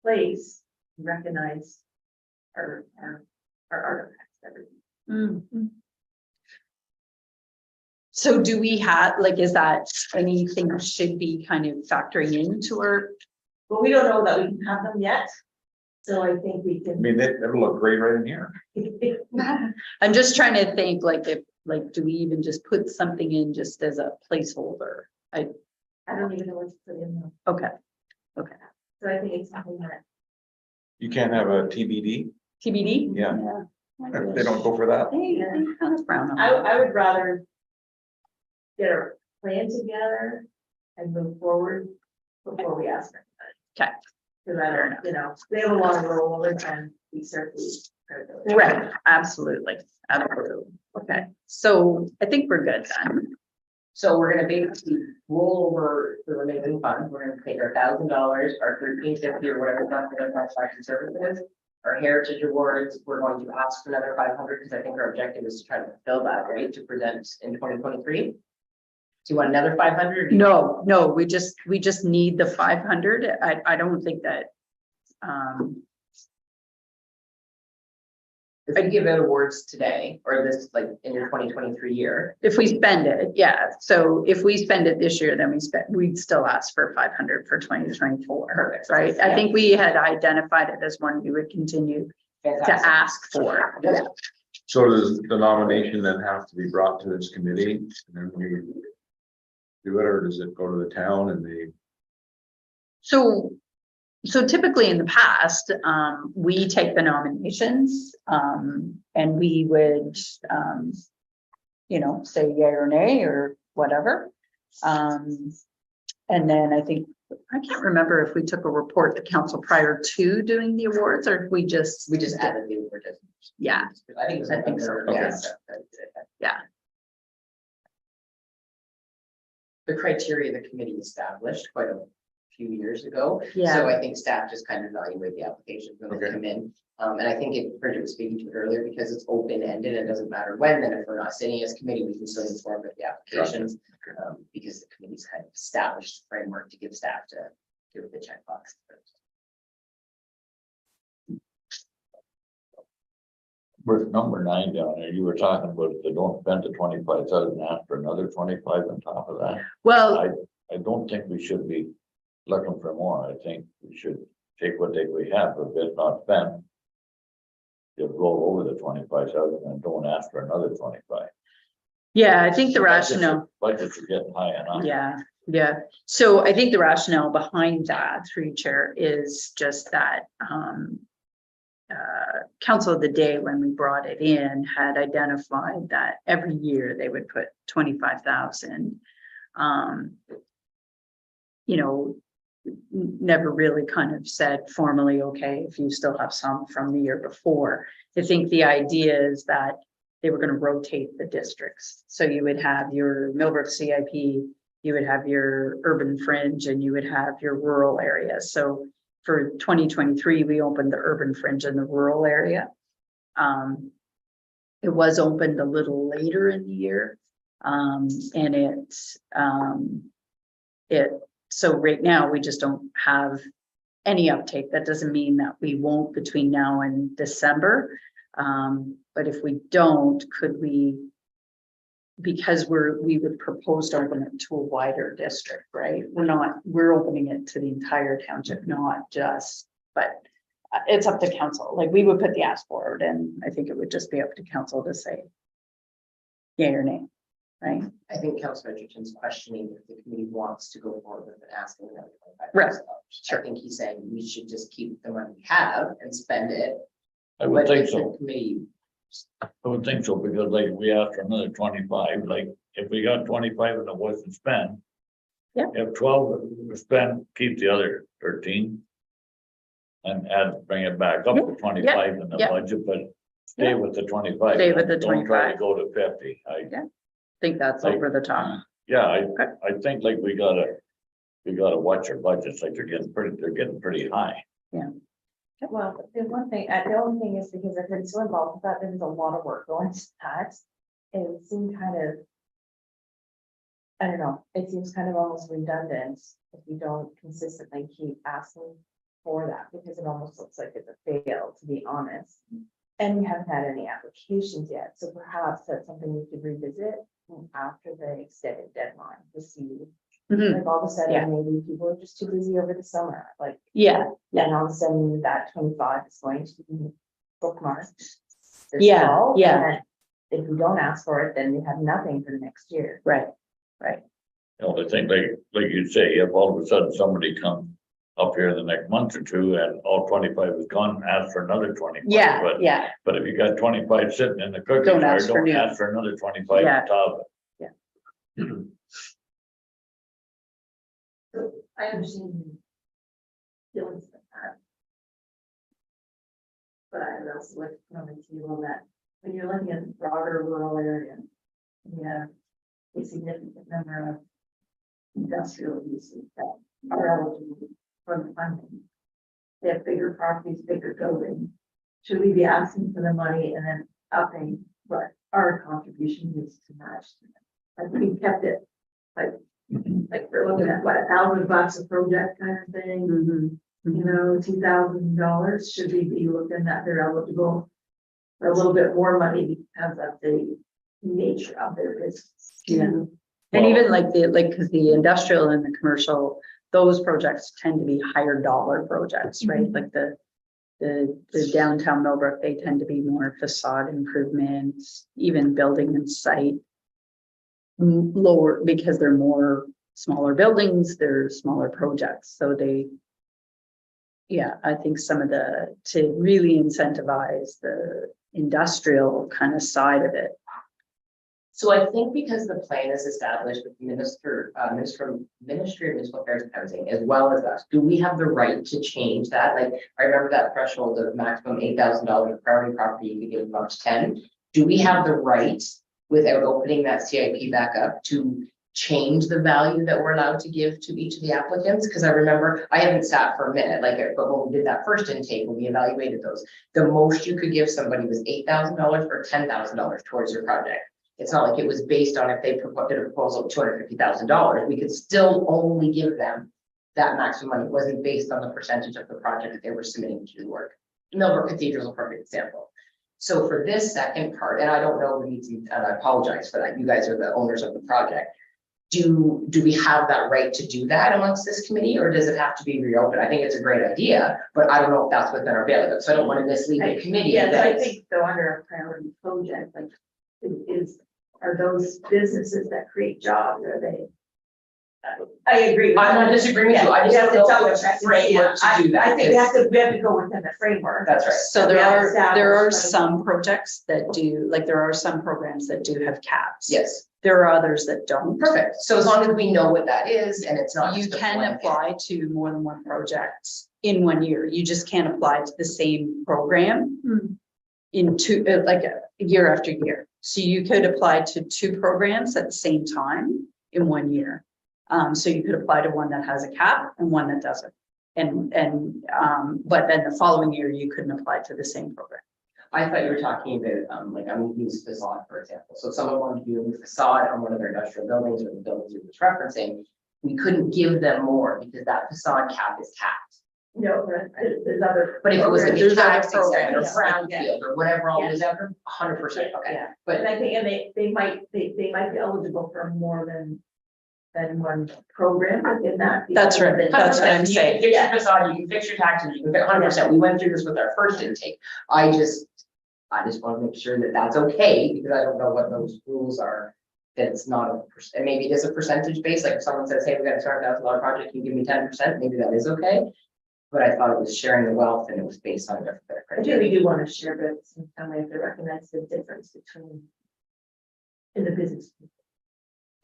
J: place, recognize our artifacts, everything.
A: So do we have, like, is that anything should be kind of factoring into our,
J: But we don't know that we can have them yet. So I think we
D: I
J: can.
D: mean, it'll look great right in here.
A: I'm just trying to think, like, if, like, do we even just put something in just as a placeholder?
J: I don't even know what to put in there.
A: Okay,
J: So I think it's something that,
D: You can't have a TBD.
A: TBD?
D: Yeah.
A: Yeah.
D: They don't go for that.
A: They kind of frown on
J: I
A: that.
J: would rather get a plan together and move forward before we ask them.
A: Okay.
J: Because I don't, you know, they have a lot of rollovers and we certainly. credibility.
A: Right, absolutely, absolutely. Okay, so I think we're good then.
F: So we're gonna basically roll over the remaining funds, we're gonna take our $1,000, our $13.50 or whatever, that's for the transaction services. Our heritage awards, we're going to ask for another 500, because I think our objective is to try to fulfill that, right, to present in 2023. Do you want another 500?
A: No, we just need the 500. I don't think that,
F: If we give out awards today, or this, like, in your 2023 year,
A: if we spend it, yeah. So if we spend it this year, then we'd still ask for 500 for 2024,
F: Perfect.
A: right? I
F: Yeah.
A: think we had identified it as one we would continue to
F: fantastic.
A: ask for.
F: Yeah.
D: So does the nomination then have to be brought to this committee and then we do it, or does it go to the town and they?
A: So typically in the past, we take the nominations, and we would, say yay or nay or whatever. And then I think, I can't remember if we took a report to council prior to doing the awards, or if we just.
F: We just added the award.
A: Yeah.
F: I think it was.
A: I think so,
F: November,
A: okay. Yeah.
F: The criteria the committee established quite a few years ago.
A: Yeah.
F: So I think staff just kind of evaluate the applications when they
D: Okay.
F: come in. And I think Bridget was speaking to it earlier, because it's open-ended, it doesn't matter when, then if we're not sitting as committee, we can still inform with the applications. Because the committee's kind of established a framework to give staff to give it the checkbox.
H: With number 9 down there, you were talking about if they don't spend the 25,000, ask for another 25 on top of that.
A: Well,
H: I don't think we should be looking for more. I think we should take what we have, but if it's not spent, just roll over the 25,000 and don't ask for another 25.
A: yeah, I think the rationale.
H: Budgets are getting high enough.
A: Yeah. So I think the rationale behind that, through chair, is just that, council of the day, when we brought it in, had identified that every year they would put 25,000. Never really kind of said formally, okay, if you still have some from the year before. I think the idea is that they were going to rotate the districts. So you would have your Millbrook CIP, you would have your urban fringe, and you would have your rural area. So for 2023, we opened the urban fringe in the rural area. It was opened a little later in the year. So right now, we just don't have any uptake. That doesn't mean that we won't between now and December. But if we don't, could we, because we would propose to open it to a wider district, right? We're opening it to the entire township, not just, but it's up to council. Like, we would put the ask forward, and I think it would just be up to council to say yay or nay, right?
F: I think Councilor Edgerton's questioning if the committee wants to go forward with it, asking another
A: Right.
F: $25,000. I think he's saying we should just keep the money we have and spend it.
H: I would
F: But
H: think
F: if
H: so.
F: the committee,
H: I would think so, because like we asked for another 25, like if we got 25 and it wasn't spent.
A: Yeah.
H: If 12 was spent, keep the other 13. And bring it back up to 25 in the
A: yeah.
H: budget, but stay with the 25.
A: Stay with the
H: Don't try
A: 25.
H: to go to 50. I
A: Think that's
H: Like-
A: over the top.
H: Yeah,
A: Okay.
H: I think like we gotta watch our budgets, like they're getting pretty high.
C: Well, the one thing, the only thing is because I've been so involved with that, there's a lot of work going into that. It seemed kind of, I don't know, it seems kind of almost redundant if you don't consistently keep asking for that, because it almost looks like it's a fail, to be honest. And we haven't had any applications yet, so perhaps that's something we could revisit. after the extended deadline to see,
A: Mhm.
C: like all of a
A: Yeah.
C: sudden, maybe people are just too busy over the summer, like,
A: Yeah,
C: and all of a sudden that 25 is going to be bookmarked. this
A: Yeah,
C: fall,
A: yeah.
C: and if we don't ask for it, then we have nothing for the next year.
A: right.
H: You know, the thing, like you say, if all of a sudden somebody comes up here the next month or two and all 25 is gone, ask for another 25.
A: Yeah,
H: But,
A: yeah,
H: but if you got 25 sitting in the cookie
A: Don't
H: jar,
A: ask for
H: don't
A: new.
H: ask for another 25
A: Yeah.
H: on top of it.
J: So I understand feelings like that. But I would also like to put on the table that when you're looking at the broader rural area, you have a significant number of industrial uses that are eligible for the funding. They have bigger properties, bigger buildings. Should we be asking for the money and then upping what our contribution is to match? Like we kept it, like we're looking at what, $1,000 a project kind of thing.
A: Mhm.
J: You know, $2,000, should we be looking at they're eligible for a little bit more money because of the nature of their business?
A: Yeah. And even like because the industrial and the commercial, those projects tend to be higher dollar projects, right? Like the downtown Millbrook, they tend to be more facade improvements, even building and site. Lower because they're more smaller buildings, they're smaller projects, so they. Yeah, I think some of to really incentivize the industrial kind of side of it.
F: So I think because the plan is established with Ministry of Municipal Affairs and Housing, as well as us, do we have the right to change that? Like, I remember that threshold of maximum $8,000 of priority property, you could give up to 10. Do we have the right, without opening that CIP back up, to change the value that we're allowed to give to each of the applicants? Because I remember, I haven't sat for a minute, but when we did that first intake, when we evaluated those, the most you could give somebody was $8,000 or $10,000 towards your project. It's not like it was based on if they did a proposal of $250,000, we could still only give them that maximum money. It wasn't based on the percentage of the project that they were submitting to do the work. Millbrook Cathedral is a perfect example. So for this second part, and I don't know, and I apologize for that, you guys are the owners of the project. Do we have that right to do that amongst this committee, or does it have to be reopened? I think it's a great idea, but I don't know if that's within our bailiwick, so I don't want to mislead the committee.
J: Yes,
F: that
J: I
F: it's-
J: think though, under a priority project, like, are those businesses that create jobs, are they? I agree. with
F: I'm not
J: you.
F: disagreeing with you, I just
J: Yeah,
F: don't know
J: double
F: if there's
J: check.
F: a framework to do that.
J: I think we have to go within the framework.
F: That's right.
A: So
J: We have
A: there are
J: established,
A: some projects that do, like there are some programs that do have caps.
F: Yes,
A: There are others that don't.
F: perfect. So as long as we know what that is and it's not.
A: You
F: just a
A: can
F: blanket.
A: apply to more than one project in 1 year. You just can't apply to the same program in year after year. So you could apply to 2 programs at the same time in 1 year. So you could apply to one that has a cap and one that doesn't. But then the following year, you couldn't apply to the same program.
F: I thought you were talking about, like, I'm gonna use facade, for example. So if someone wanted to do a facade on one of their industrial buildings or the buildings you're just referencing, we couldn't give them more because that facade cap is capped.
J: No, but there's other.
F: But if it was a
A: There's other
F: tax exempt or
J: programs, yeah.
F: brownfield or whatever all
J: Yeah.
F: is out, 100%, okay.
J: Yeah,
F: But
J: and I think, and they might be eligible for more than one program within that.
A: That's right. That's what I'm
F: You
A: saying.
F: can fix your facade, you can fix your taxes, you can fix 100%. We went through this with our first intake. I just want to make sure that that's okay, because I don't know what those rules are. That it's not and maybe it is a percentage base, like if someone says, hey, we got a $200,000 project, can you give me 10%? Maybe that is okay. But I thought it was sharing the wealth and it was based on their
J: I
F: criteria.
J: really do want to share, but sometimes we have to recognize the difference between in the business.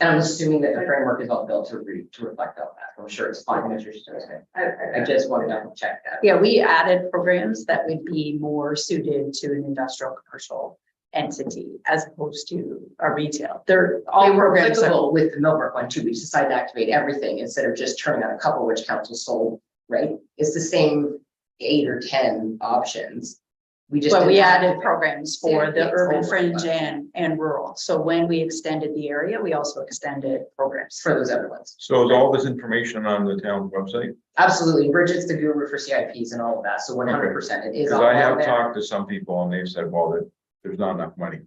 F: And I'm assuming that the framework is all built to reflect all that. I'm sure it's fine, Mr. Stone. I just want to double check that.
A: Yeah, we added programs that would be more suited to an industrial commercial entity as opposed to a retail. They're all
F: They were
A: programs. that-
F: applicable with the Millbrook one too. We decided to activate everything instead of just turning on a couple which council sold, right? It's the same 8 or 10 options. We just.
A: But we
F: didn't
A: added
F: activate.
A: programs for the
F: Yeah,
A: urban
F: it's
A: fringe
F: over.
A: and rural. So when we extended the area, we also extended programs.
F: For those other ones.
D: So is all this information on the town website?
F: Absolutely. Bridget's the guru for CIPs and all of that. So 100% it is.
D: Because
F: all
D: I have
F: there.
D: talked to some people and they've said, well, that there's not enough money.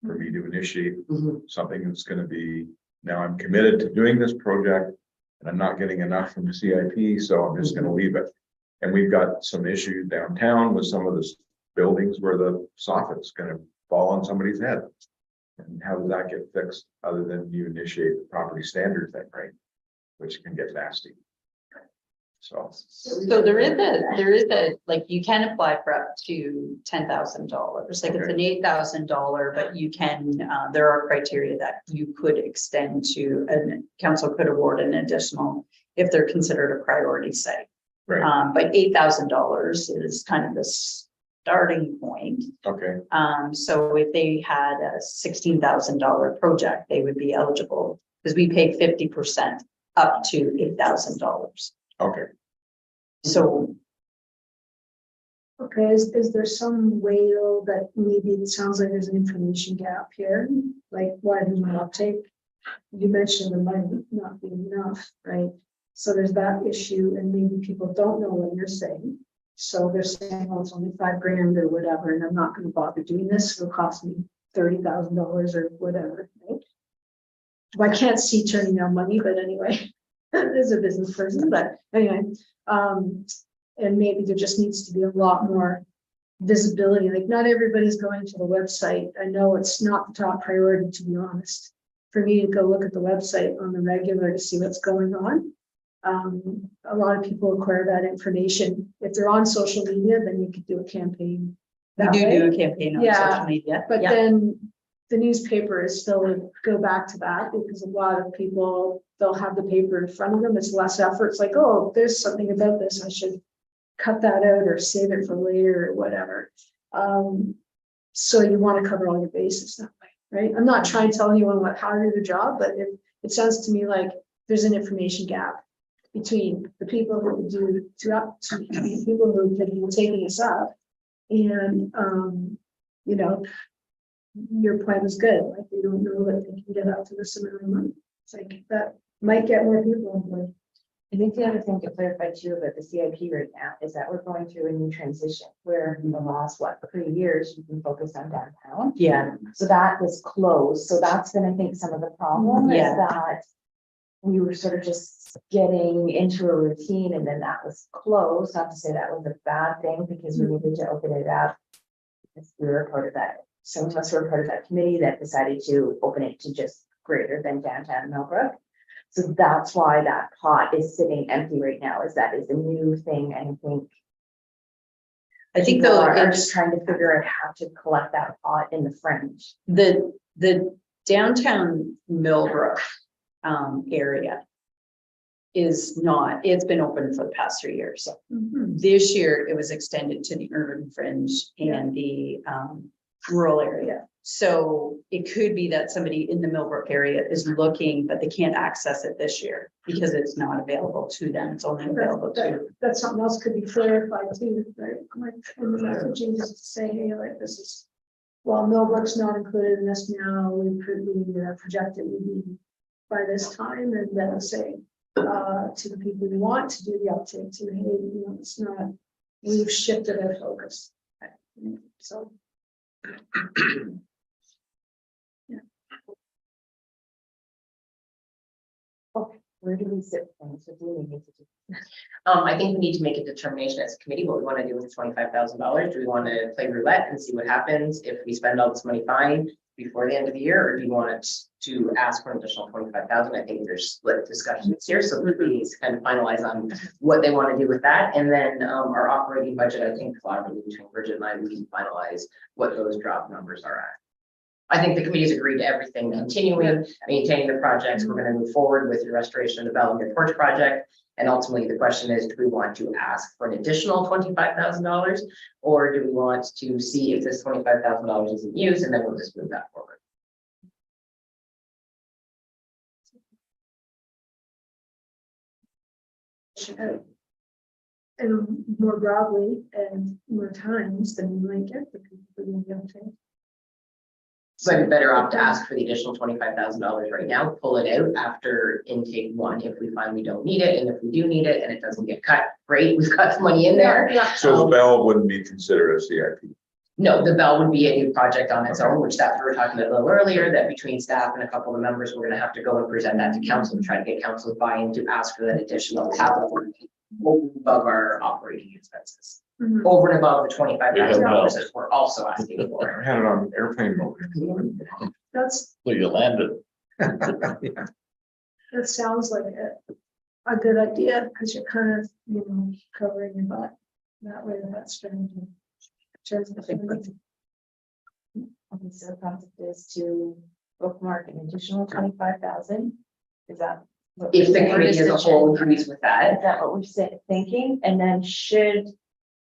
D: for me to initiate
F: Mhm.
D: something that's gonna be, now I'm committed to doing this project. And I'm not getting enough from the CIP, so I'm just gonna leave it. And we've got some issues downtown with some of the buildings where the soffit's gonna fall on somebody's head. And how does that get fixed, other than you initiate the property standard thing, right? Which can get nasty. So,
A: So there is a, like, you can apply for up to $10,000, like it's an $8,000, but you can, there are criteria that you could extend to, and council could award an additional if they're considered a priority site.
D: right,
A: But $8,000 is kind of the starting point.
D: okay,
A: So if they had a $16,000 project, they would be eligible, because we pay 50% up to $8,000.
D: okay.
A: So
G: Okay, is there some way though that maybe it sounds like there's an information gap here, like why there's no uptake? You mentioned the money not being enough, right? So there's that issue and maybe people don't know what you're saying. So they're saying, oh, it's only $5,000 or whatever, and I'm not gonna bother doing this, it'll cost me $30,000 or whatever, right? Well, I can't see turning down money, but anyway, as a business person, but anyway, and maybe there just needs to be a lot more visibility, like not everybody's going to the website. I know it's not the top priority, to be honest, for me to go look at the website on the regular to see what's going on. A lot of people acquire that information. If they're on social media, then you could do a campaign.
A: we
G: that
A: do
G: way.
A: a campaign on
G: Yeah,
A: social media.
G: But
A: Yeah.
G: then the newspaper is still go back to that because a lot of people, they'll have the paper in front of them. It's less effort. It's like, oh, there's something about this. I should cut that out or save it for later or whatever. So you want to cover all your bases that way, right? I'm not trying to tell anyone how to do the job, but it sounds to me like there's an information gap between the people who do the people who have been taking us up and you know, your plan is good, like they don't know that they can get up to this amount of money. It's like that might get more people on board.
C: I think the other thing to clarify too about the CIP right now is that we're going through a new transition where in the last, 3 years, you've been focused on downtown.
A: Yeah,
C: So that was closed. So that's been, I think, some of the problem is
A: Yeah.
C: that we were sort of just getting into a routine and then that was closed. Not to say that was a bad thing because we needed to open it up. Because we were part of that. Some of us were part of that committee that decided to open it to just greater than downtown Millbrook. So that's why that pot is sitting empty right now, is that is a new thing, and
A: I think
C: people
A: though,
C: are
A: it's
C: just trying to figure out how to collect that pot in the fringe.
A: the downtown Millbrook area is not, it's been open for the past 3 years. This year, it was extended to the urban fringe and the rural area. So it could be that somebody in the Millbrook area is looking, but they can't access it this year because it's not available to them. It's only available to.
G: That's something else could be clarified too, right? Like, in the messaging, just to say, hey, like this is, well, Millbrook's not included in this now, we project it would be by this time, and then say to the people who want to do the uptake to, hey, you know, it's not, we've shifted our focus. So.
C: Where do we sit with things? What do we need to do?
F: I think we need to make a determination as a committee, what we want to do with $25,000. Do we want to play roulette and see what happens if we spend all this money fine before the end of the year, or do you want to ask for an additional 25,000? I think there's split discussions here, so the committee needs to kind of finalize on what they want to do with that. And then our operating budget, I think collaboratively between Bridget and I, we can finalize what those drop numbers are at. I think the committee's agreed to everything, continuing, maintaining the projects. We're going to move forward with the restoration and development porch project. And ultimately, the question is, do we want to ask for an additional $25,000? Or do we want to see if this $25,000 isn't used, and then we'll just move that forward?
G: And more broadly and more times than we might get the people who don't take.
F: So I'd be better off to ask for the additional $25,000 right now, pull it out after intake 1 if we find we don't need it, and if we do need it and it doesn't get cut, great, we've got the money in there.
G: Yeah.
D: So the bell wouldn't be considered a CIP.
F: No, the bell would be a new project on its own, which that we were talking about a little earlier, that between staff and a couple of the members, we're gonna have to go and present that to council, and try to get council buy-in to ask for that additional capital above our operating expenses,
B: Mhm.
F: over and above the $25,000 that we're also asking for.
D: I had it on airplane mode.
B: That's,
H: So you landed.
B: that sounds like a good idea, because you're kind of, covering your butt. That way that's strategy.
C: Okay, so the concept is to bookmark an additional 25,000. Is that? what
F: If
C: we're
F: the
C: saying?
F: committee as a whole agrees with that,
C: Is that what we're thinking? And then should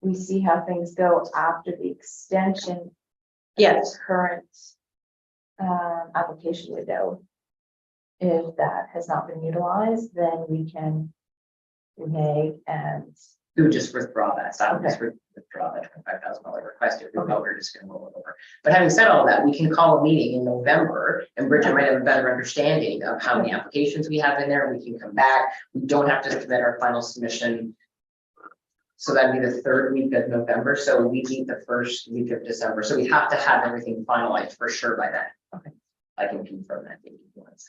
C: we see how things go after the extension? of
A: Yes.
C: the Current application window. If that has not been utilized, then we can renege and
F: we would just withdraw that, stop, just withdraw that $25,000 request if we know we're just gonna roll it over. But having said all that, we can call a meeting in November and Bridget might have a better understanding of how many applications we have in there, and we can come back. We don't have to submit our final submission. So that'd be the third week of November, so we meet the first week of December, so we have to have everything finalized for sure by then.
C: Okay.
F: I can confirm that date if you want.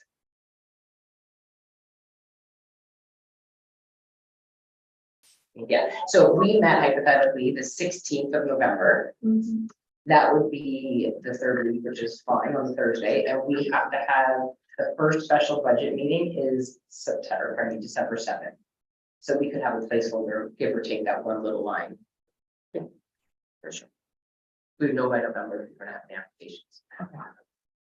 F: Yeah, so we met hypothetically the 16th of November.
B: Mhm.
F: That would be the third week, which is fine on Thursday, and we have to have the first special budget meeting is December 7th. So we could have a placeholder, give or take that one little line. Yeah, for sure. We know by November if we're gonna have the applications.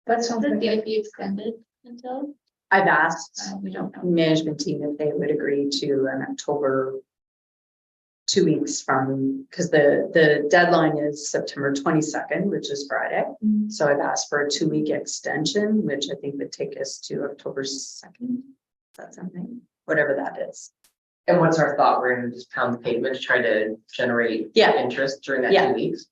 B: That sounds
E: Did
B: like,
E: the IP extended until?
A: I've asked
E: We don't know.
A: management team if they would agree to an October 2 weeks from, because the deadline is September 22nd, which is Friday. So I've asked for a 2 week extension, which I think would take us to October 2nd. That's something, whatever that is.
F: And what's our thought? We're gonna just pound the pavement to try to generate
A: Yeah.
F: interest during that
A: Yeah.
F: 2 weeks.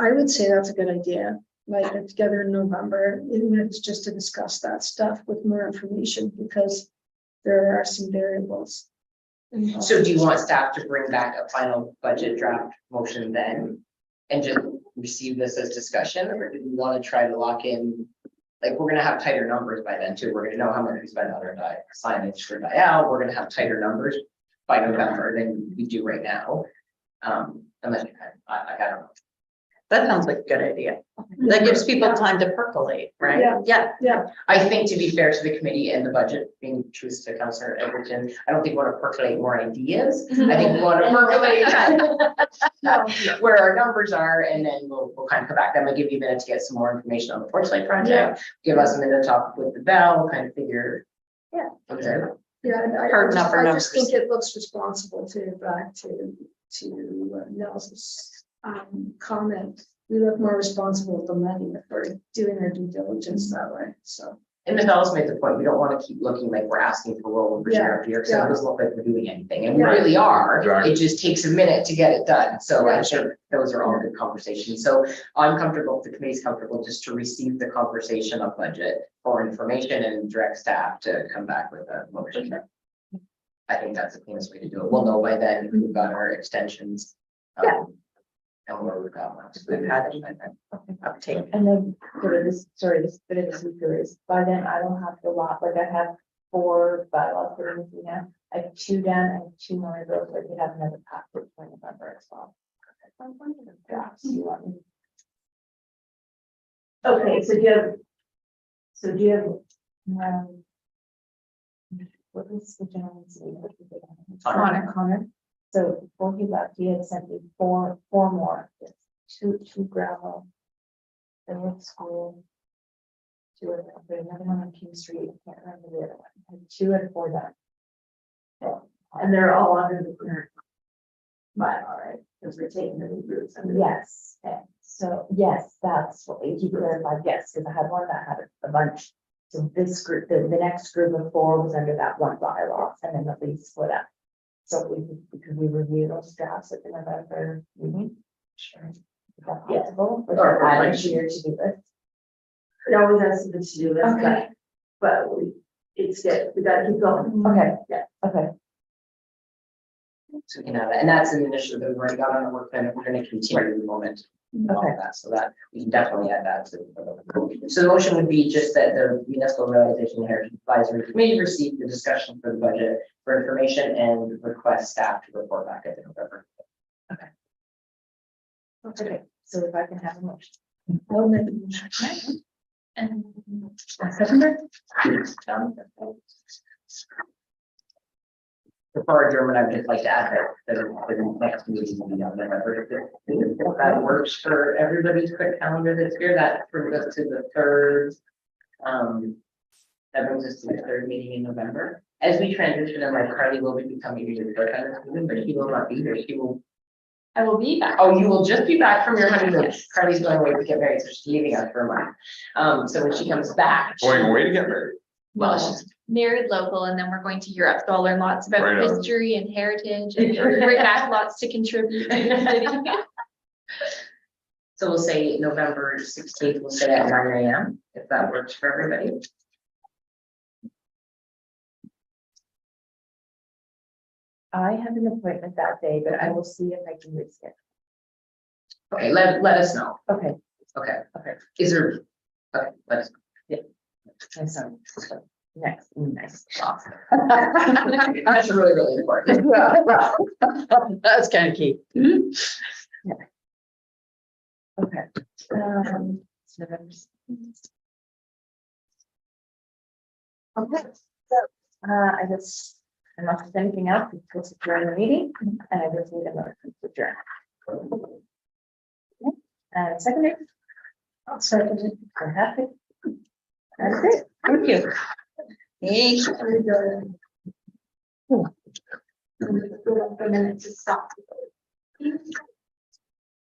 B: I would say that's a good idea, like get together in November, even if it's just to discuss that stuff with more information, because there are some variables. involved.
F: So do you want staff to bring back a final budget draft motion then? And just receive this as discussion, or do we want to try to lock in? Like, we're gonna have tighter numbers by then too. We're gonna know how much we spend on our signage for Dial. We're gonna have tighter numbers by November than we do right now. Unless you kind of, I don't know.
A: That sounds like a good idea. That gives people time to percolate, right?
B: Yeah.
A: Yeah.
F: I think to be fair to the committee and the budget, being true to Councillor Edgerton, I don't think we want to percolate more ideas. I think we want to percolate where our numbers are, and then we'll kind of come back. That might give you a minute to get some more information on the Porchlight project. Give us a minute to talk with the bell, kind of figure.
C: Yeah.
F: things out.
B: Yeah, and
A: Harden up our
B: I just
A: numbers.
B: think it looks responsible to, back to Nelson's comment. We look more responsible with the money if we're doing our due diligence that way, so.
F: And Ms. Ellis made the point, we don't want to keep looking like we're asking for rollovers year after year, because it doesn't look like we're doing anything, and we
B: Yeah.
F: really are.
D: Exactly.
F: It just takes a minute to get it done, so
B: Yeah.
F: I'm sure those are all good conversations. So I'm comfortable, if the committee's comfortable, just to receive the conversation on budget for information and direct staff to come back with a motion. I think that's the cleanest way to do it. We'll know by then if we've got our extensions.
A: Yeah.
F: And where we've got one.
A: We've had uptake.
C: And then this bit of this weaker is by then I don't have the lot, like I have 4 bylaws that are missing now. I have 2 done and 2 more to go, so I could have another packet for November as well. Drafts, you want me-
J: Okay, so do you have,
C: what was the gentleman's name?
F: Connor.
C: So before he left, he had sent me 4 more, two gravel. The road school. 2 of them, but another one on King Street, I can't remember the other one, I had 2 and 4 done.
J: and they're all under the current bylaw, right? Because we're taking the new routes under.
C: Yes, so yes, that's what he clarified, yes, because I had one that had a bunch. So this group, the next group of 4 was under that one bylaw, and then the lease split up. So because we review those drafts at the November meeting. Sure. Is that possible? Or I like here to do this.
J: It always has something to do with
C: Okay.
J: that, but it's good, we gotta keep going.
C: Okay,
J: Yeah.
C: okay.
F: So we can have that, and that's an initiative that we've already got on our work plan, and we're gonna continue the moment. All
C: Okay.
F: of that, so that we can definitely add that to. So the motion would be just that the Municipal Revitalization and Heritage Advisory Committee receive the discussion for the budget for information and request staff to report back at the November.
C: Okay, so if I can have a motion.
E: And
C: A seconder?
F: For adjournment, I would just like to add that the next meeting will be on November 15th. If that works for everybody's quick calendar this year, that brings us to the third. That brings us to the third meeting in November. As we transition, and like Carly will be becoming your third kind of student, but she will not be here. She will.
E: I will be back.
F: Oh, you will just be back from your honeymoon. Carly's going away to get married, so she's leaving us for a month. So when she comes back.
D: Going away to get married.
E: Well, she's married local and then we're going to Europe. So I'll learn lots about
D: Right on.
E: history and heritage and bring back lots to contribute. to the city.
F: So we'll say November 16th, we'll say at 9 AM, if that works for everybody.
C: I have an appointment that day, but I will see if I can reschedule.
F: Okay, let us know.
C: Okay,
F: Okay. Is there, okay, let us.
C: I'm sorry. Next.
F: That's really, really important.
A: That's kind of key.
C: Okay. It's November 16th. Okay, so, I guess, unless there's anything else, we can adjourn the meeting, and I just need a motion to adjourn. Okay, secondary?
G: I'll second it.
C: We're happy. That's it. Thank you.
A: Thank you.
G: I'm gonna go. I'm gonna go up a minute to stop.